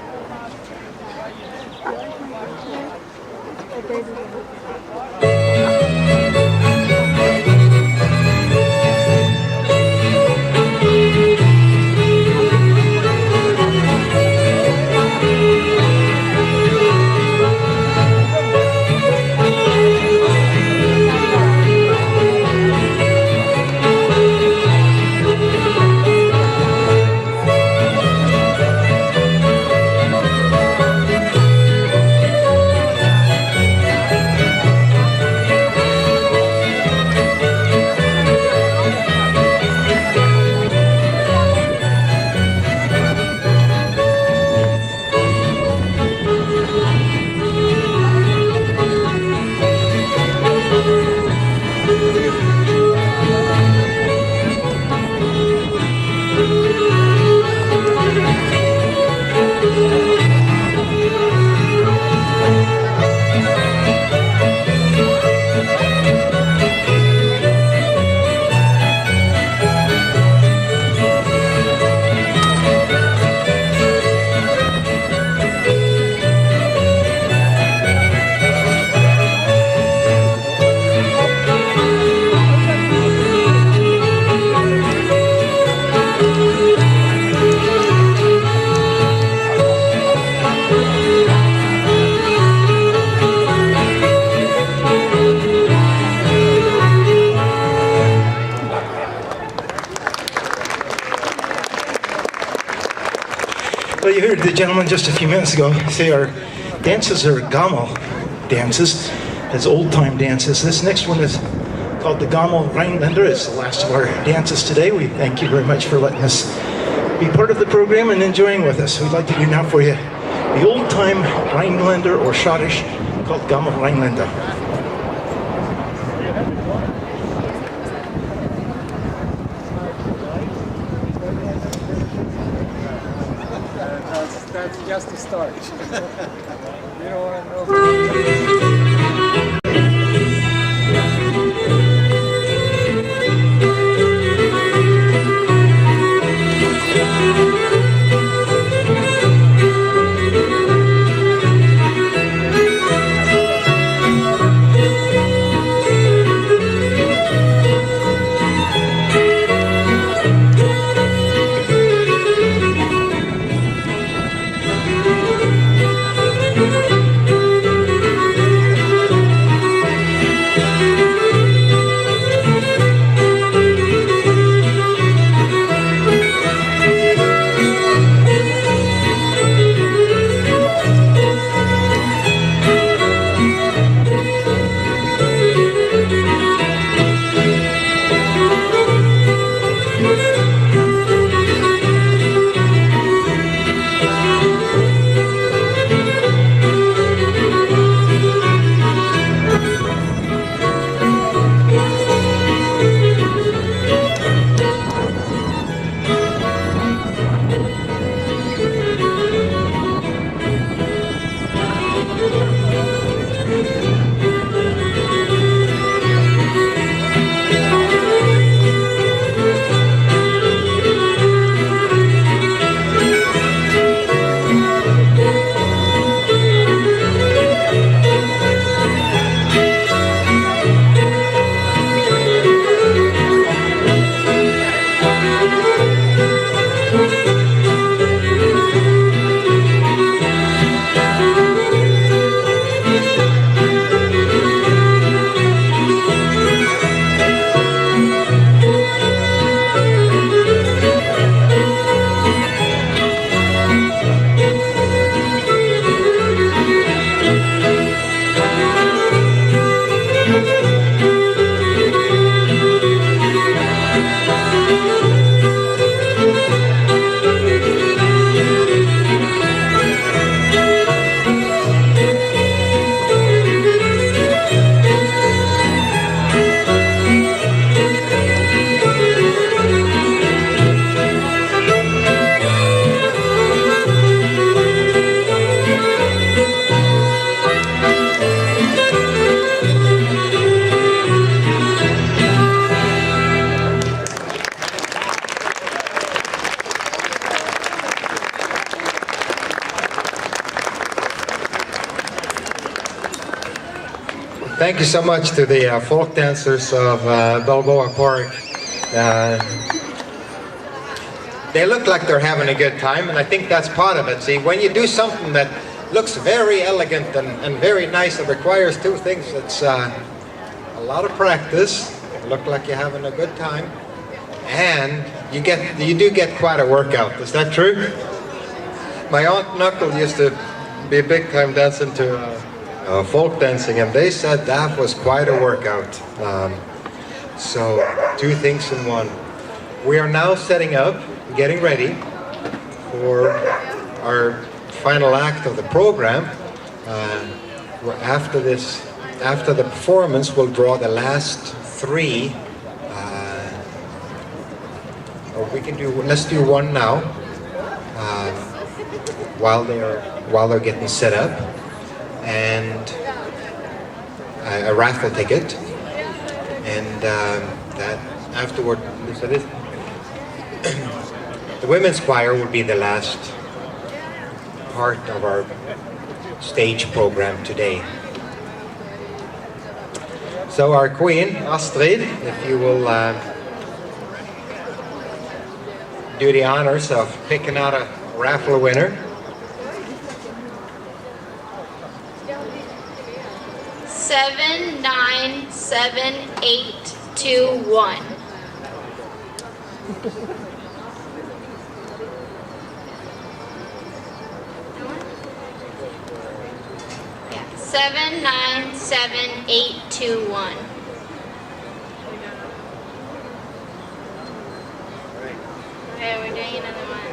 Well, you heard the gentleman just a few minutes ago say our dances are Gamal dances. That's old-time dances. This next one is called the Gamal Rhinelander. It's the last of our dances today. We thank you very much for letting us be part of the program and enjoying with us. We'd like to do now for you the old-time Rhinelander or Schottish called Gamal Rhinelander. That's just the start. You know what I know. Thank you so much to the folk dancers of Balboa Park. They look like they're having a good time, and I think that's part of it. See, when you do something that looks very elegant and very nice, it requires two things. It's a lot of practice, look like you're having a good time, and you do get quite a workout. Is that true? My aunt and uncle used to be big time dancing to folk dancing, and they said that was quite a workout. So two things in one. We are now setting up, getting ready for our final act of the program. After the performance, we'll draw the last three. Or let's do one now, while they're getting set up, and a raffle ticket, and that afterward. So this, the women's choir will be the last part of our stage program today. So our queen, Astrid, if you will do the honors of picking out a raffle winner. 797821. Yeah, 797821. Okay, we're doing another one.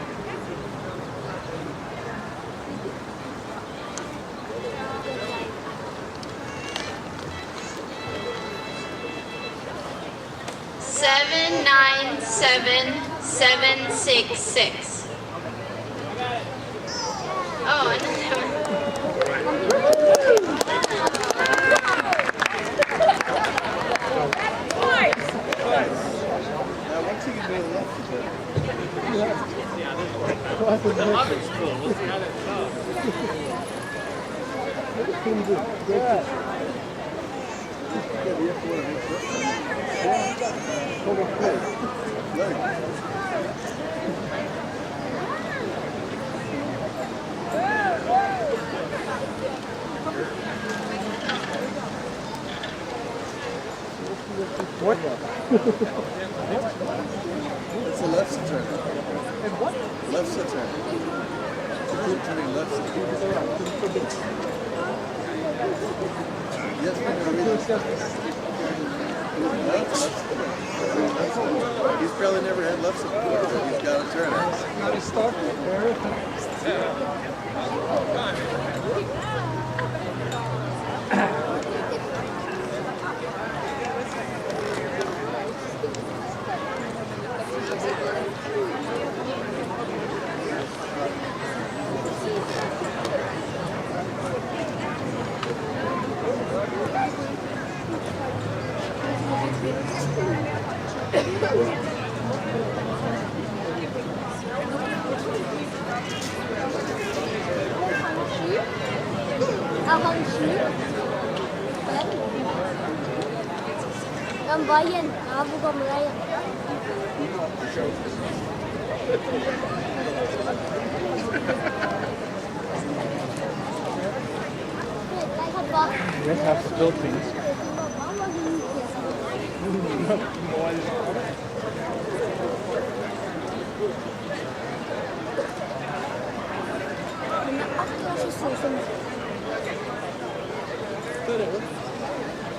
Seven nine seven 766. Oh, another one. What? It's a left turn. What? Left turn. Turning left. Yes, he's probably never had left support, but he's got a turn. Got to start there. Ang bayan, nakabuka mo na yan. That's half the Philippines.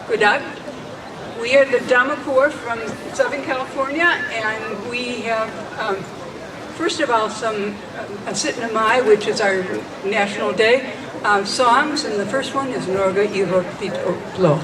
Good day. We are the Drama Corps from Southern California, and we have, first of all, some Sitna Mai, which is our national day, songs, and the first one is Norga Ivo Tito Plo.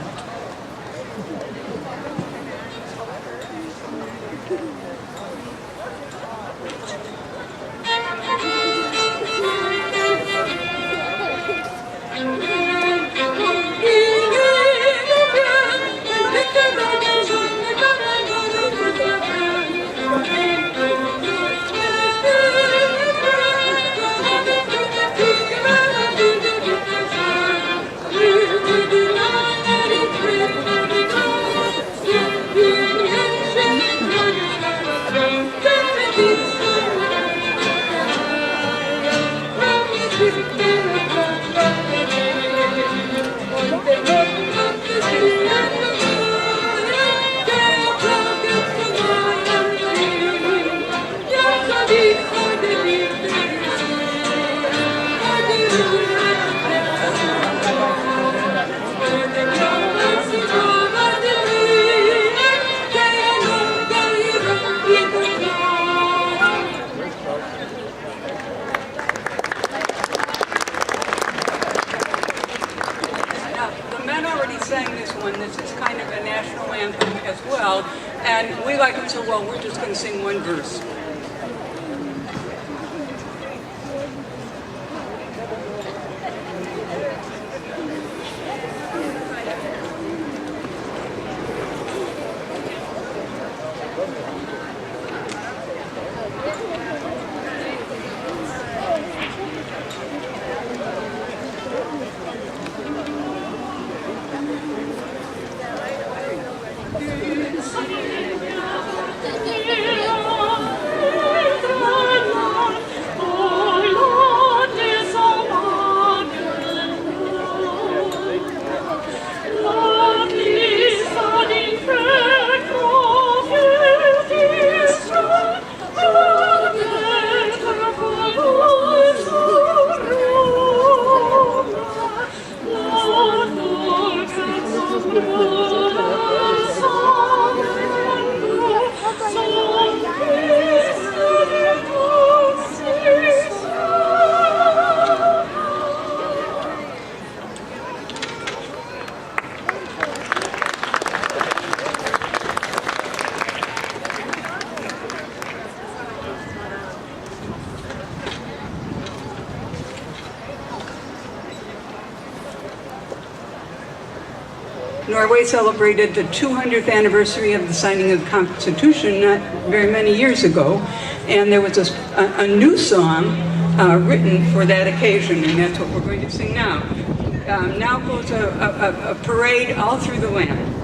sang this one. This is kind of a national anthem as well. And we like it so well, we're just going to sing one verse. Norway celebrated the 200th anniversary of the signing of the Constitution not very many years ago, and there was a new song written for that occasion, and that's what we're going to sing now. Now goes a parade all through the land.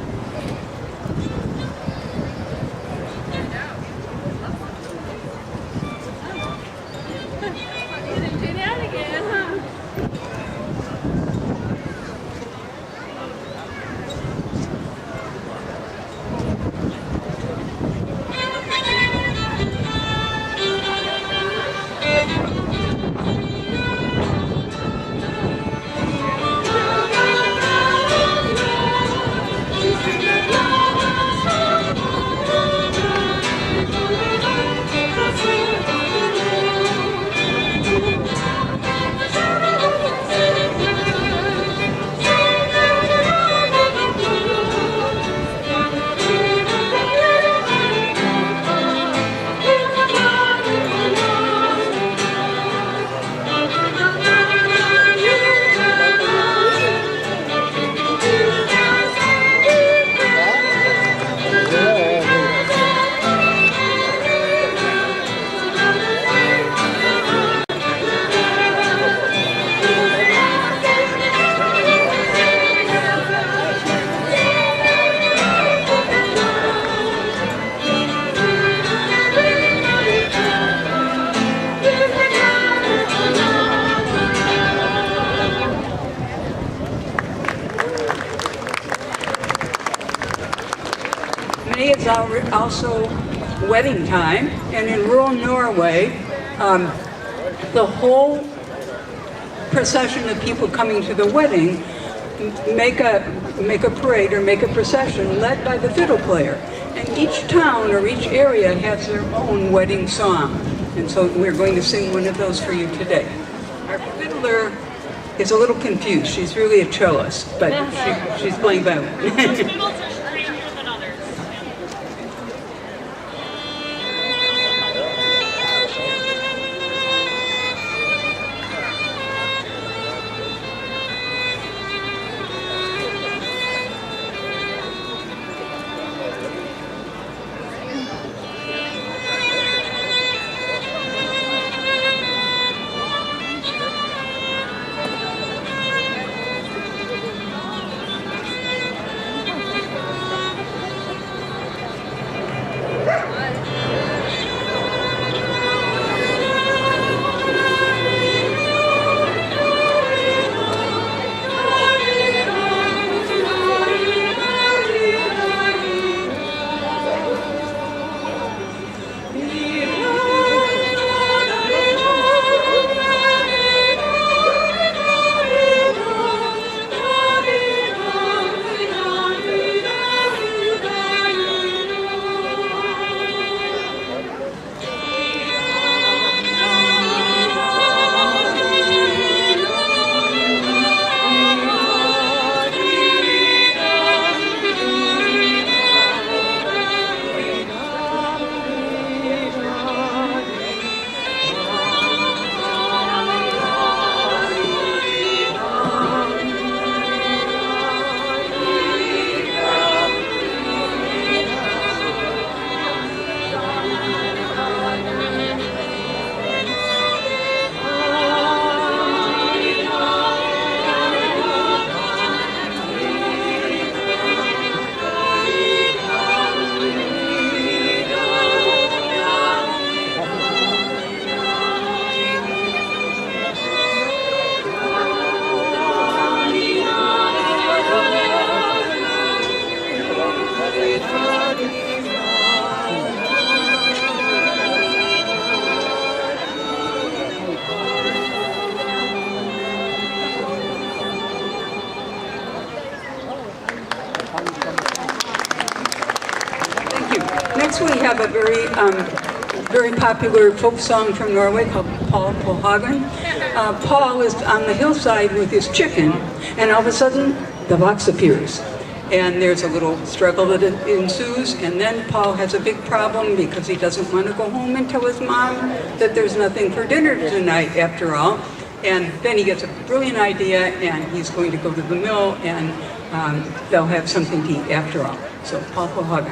May is also wedding time, and in rural Norway, the whole procession of people coming to the wedding make a parade or make a procession led by the fiddle player. And each town or each area has their own wedding song. And so we're going to sing one of those for you today. Our fiddler is a little confused. She's really a cellist, but she's playing violin. Next we have a very popular folk song from Norway called Paul på Hagen. Paul is on the hillside with his chicken, and all of a sudden the fox appears. And there's a little struggle that ensues, and then Paul has a big problem because he doesn't want to go home and tell his mom that there's nothing for dinner tonight after all. And then he gets a brilliant idea, and he's going to go to the mill, and they'll have something to eat after all. So Paul på Hagen.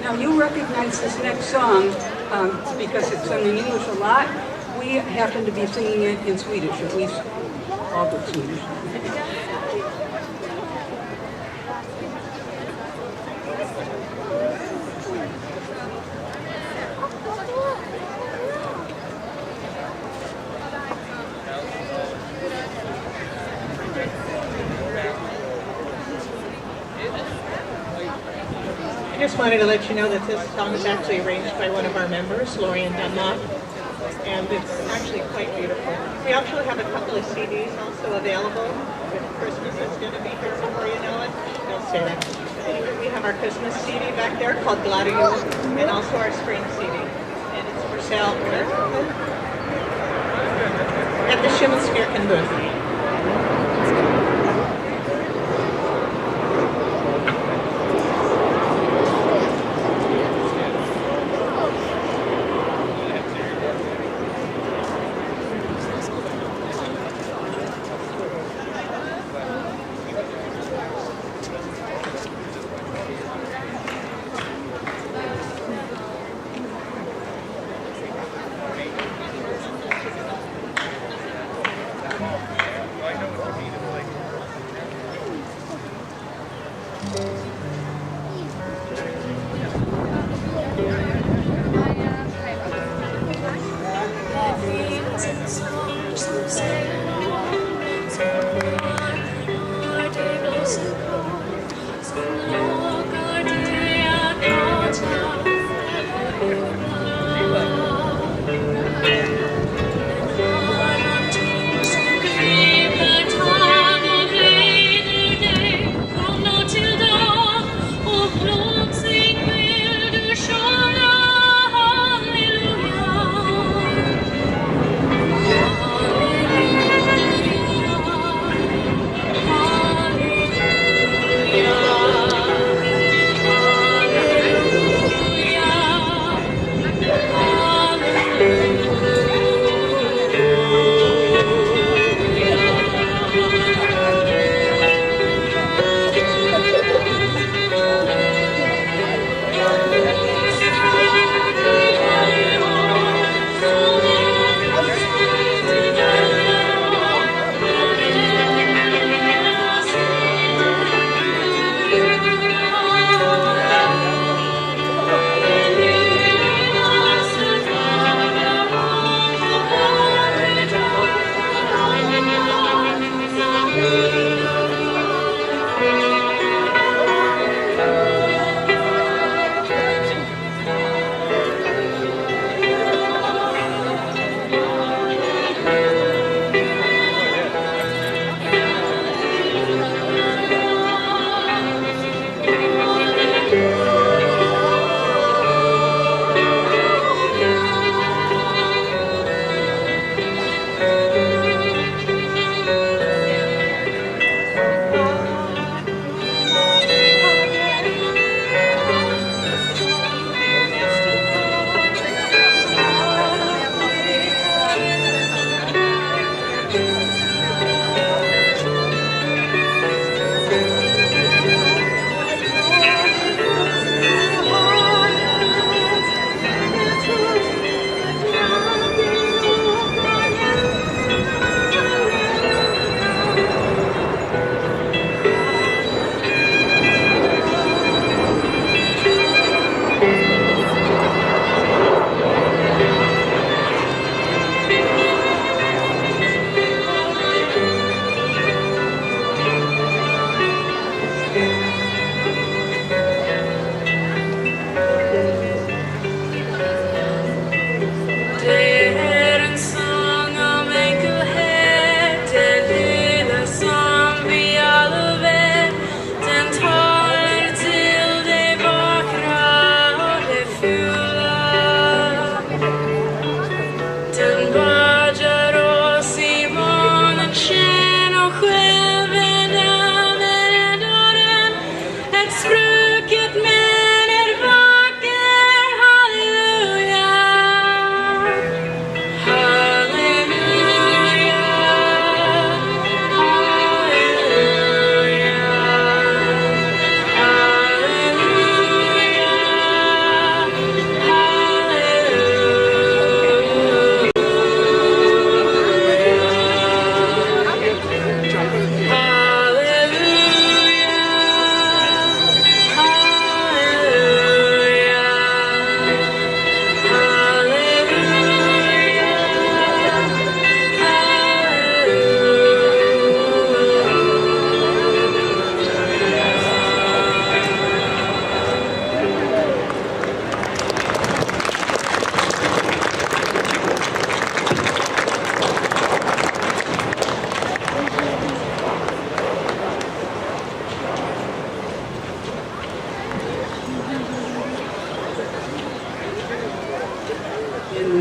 Now you recognize this next song because it's sung in English a lot. We happen to be singing it in Swedish, at least all good Swedish. I just wanted to let you know that this song is actually arranged by one of our members, Lorian Dunlop, and it's actually quite beautiful. We actually have a couple of CDs also available. Christmas is going to be here before you know it. Don't say that. Anyway, we have our Christmas CD back there called Glad Jul, and also our spring CD. And it's for sale where? At the Schimmelskirchen booth.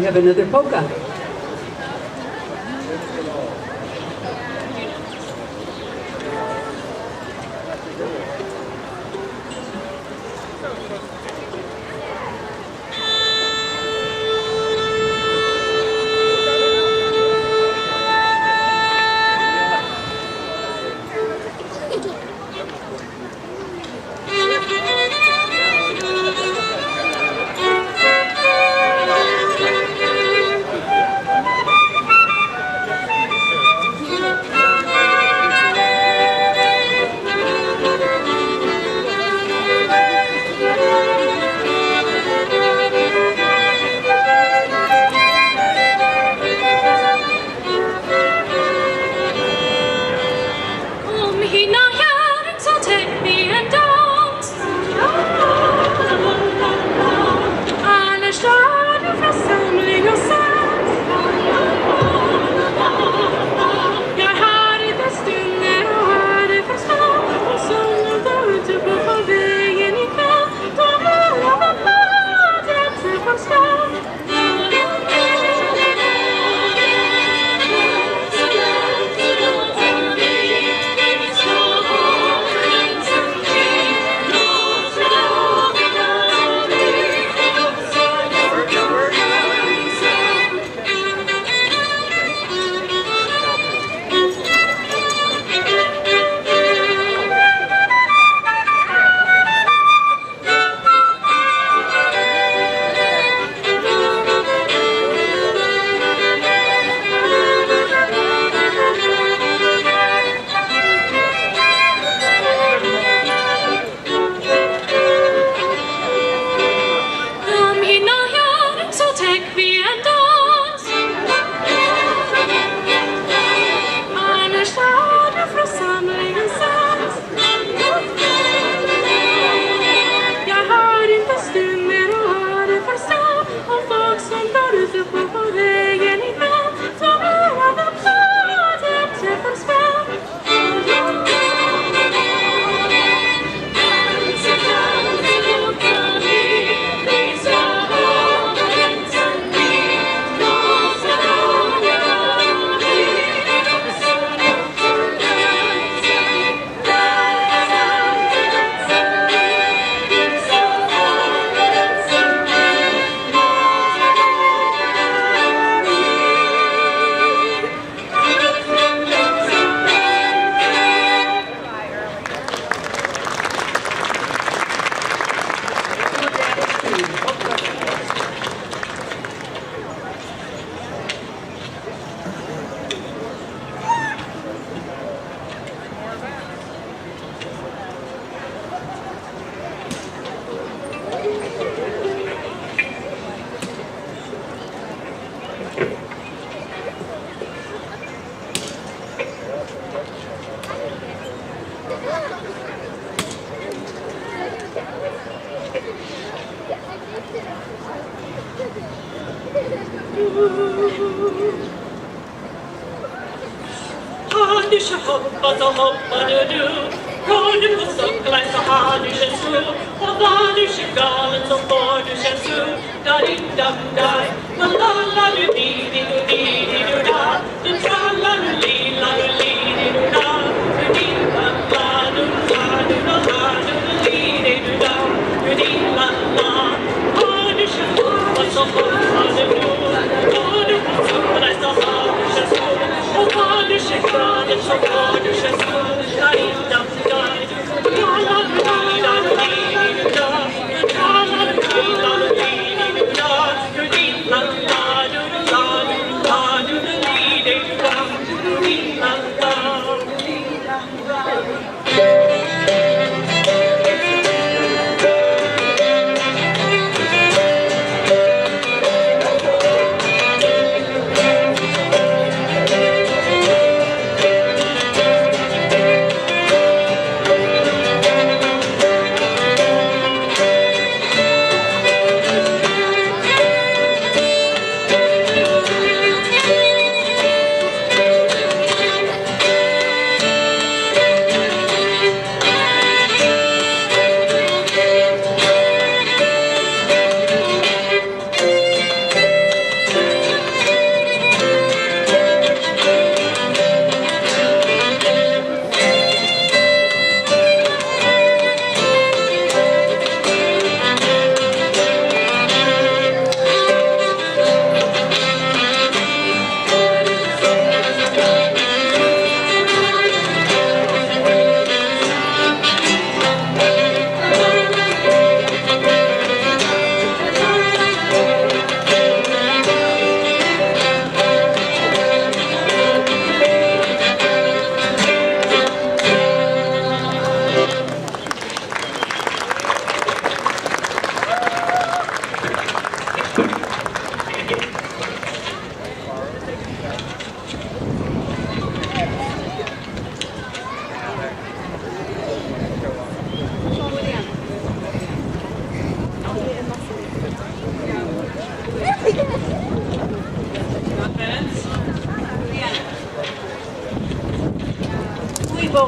we have another polka.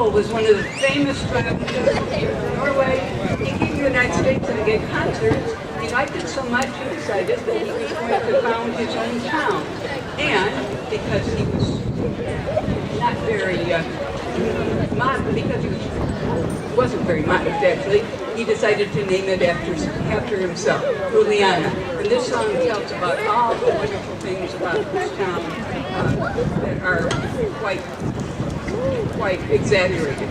Poe was one of the famous violinist from Norway. He came to the United States and gave concerts. He liked it so much, he decided that he was going to found his own town. And because he was not very modest, because he wasn't very modest actually, he decided to name it after himself, Juliana. And this song tells about all the wonderful things about this town that are quite exaggerated.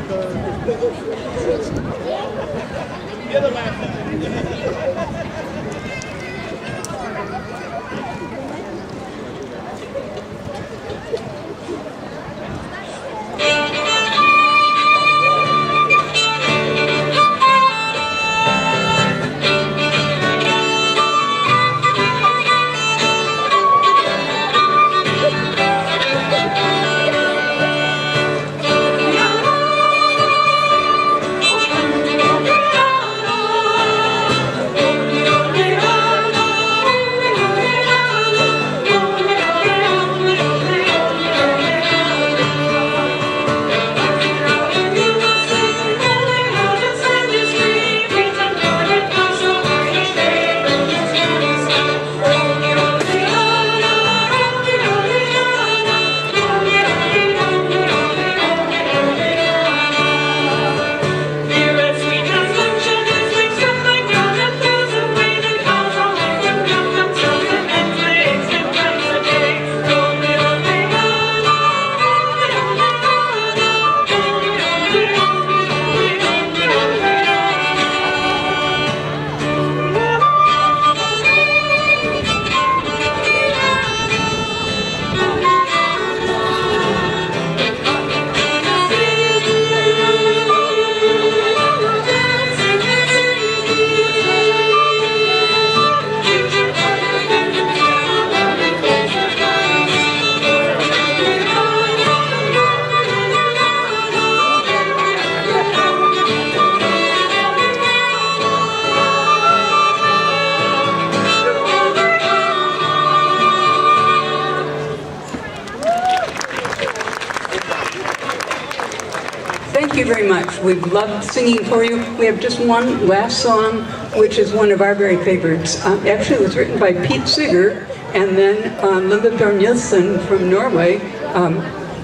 Thank you very much. We've loved singing for you. We have just one last song, which is one of our very favorites. Actually, it was written by Pete Seeger, and then Linda Thor-Nilsen from Norway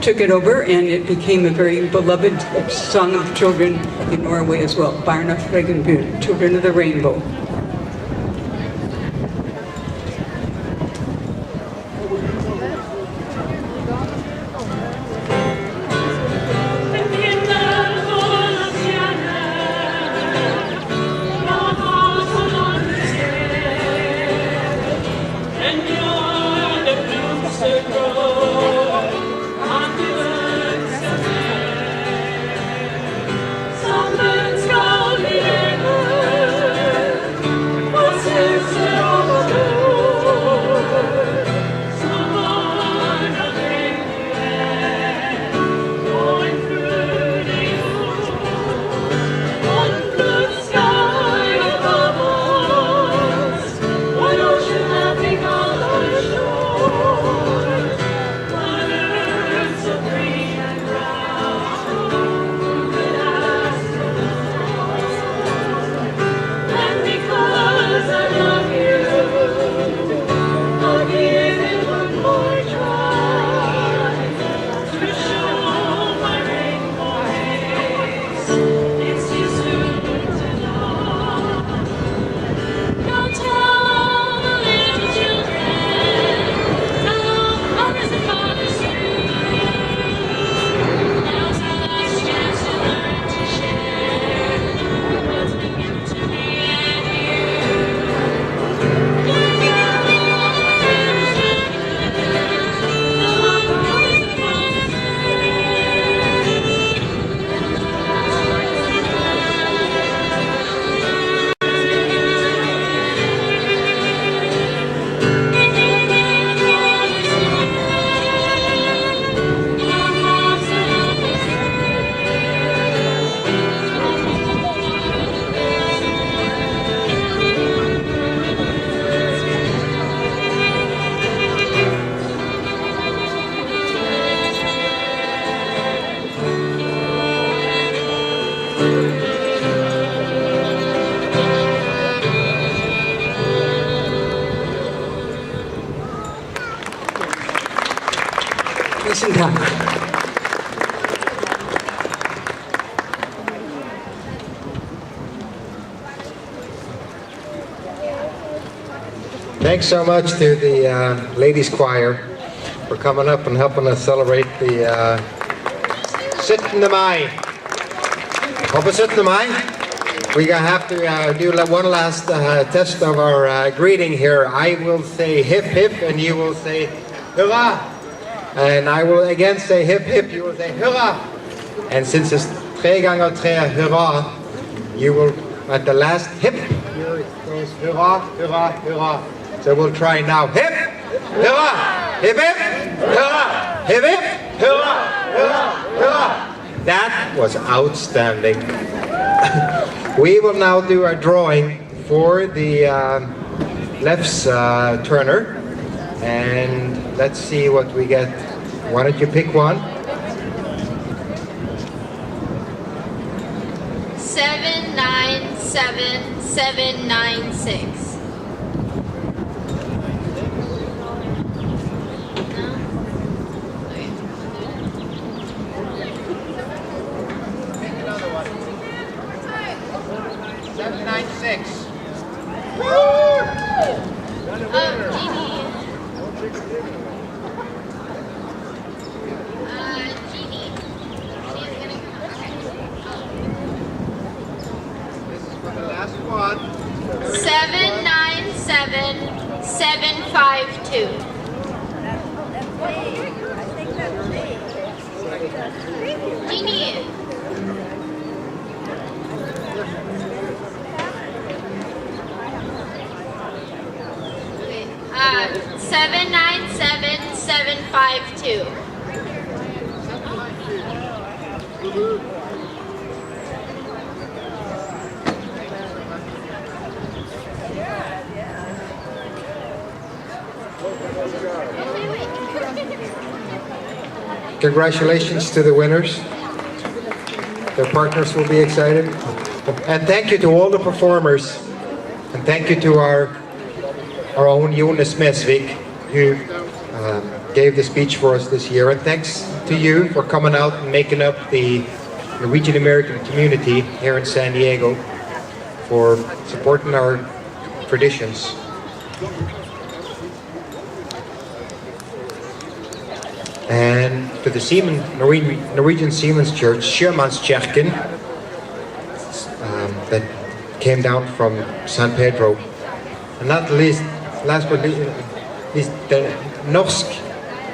took it over, and it became a very beloved song of children in Norway as well. Barna Fregenbund, Children of the Rainbow. Thanks so much to the ladies choir for coming up and helping us celebrate the 17 Maj. Op 17 Maj, we're gonna have to do one last test of our greeting here. I will say hip hip and you will say hurrah. And I will again say hip hip, you will say hurrah. And since it's 3 ganger 3 hurrah, you will at the last hip, here it goes hurrah, hurrah, hurrah. So we'll try now. Hip, hurrah, hip, hip, hurrah, hip, hip, hurrah, hurrah, hurrah. That was outstanding. We will now do our drawing for the Lef's Turner. And let's see what we get. Why don't you pick one? 797796. 796. Jeannie. She's gonna come. Okay. This is for the last one. 797752. Jeannie. 797752. Congratulations to the winners. Their partners will be excited. And thank you to all the performers. And thank you to our own Jonas Mesvik, who gave the speech for us this year. And thanks to you for coming out and making up the Norwegian American community here in San Diego, for supporting our traditions. And to the Norwegian Seamen's Church, Sjømannskirken, that came down from San Pedro. And not least, last but not least, the Norsk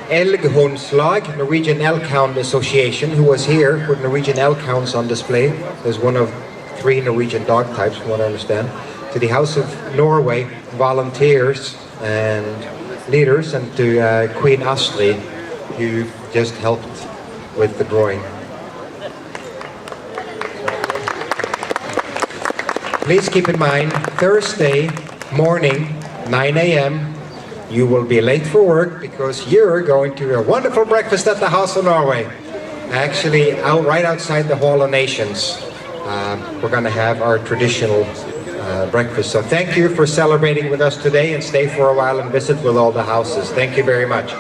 Elghundslag, Norwegian Elk Hound Association, who was here with Norwegian elk hounds on display as one of 3 Norwegian dog types, from what I understand. To the House of Norway, volunteers and leaders, and to Queen Astrid, who just helped with the drawing. Please keep in mind, Thursday morning, 9 a.m., you will be late for work because you're going to a wonderful breakfast at the House of Norway. Actually, right outside the Hall of Nations. We're going to have our traditional breakfast. So thank you for celebrating with us today, and stay for a while and visit with all the houses. Thank you very much.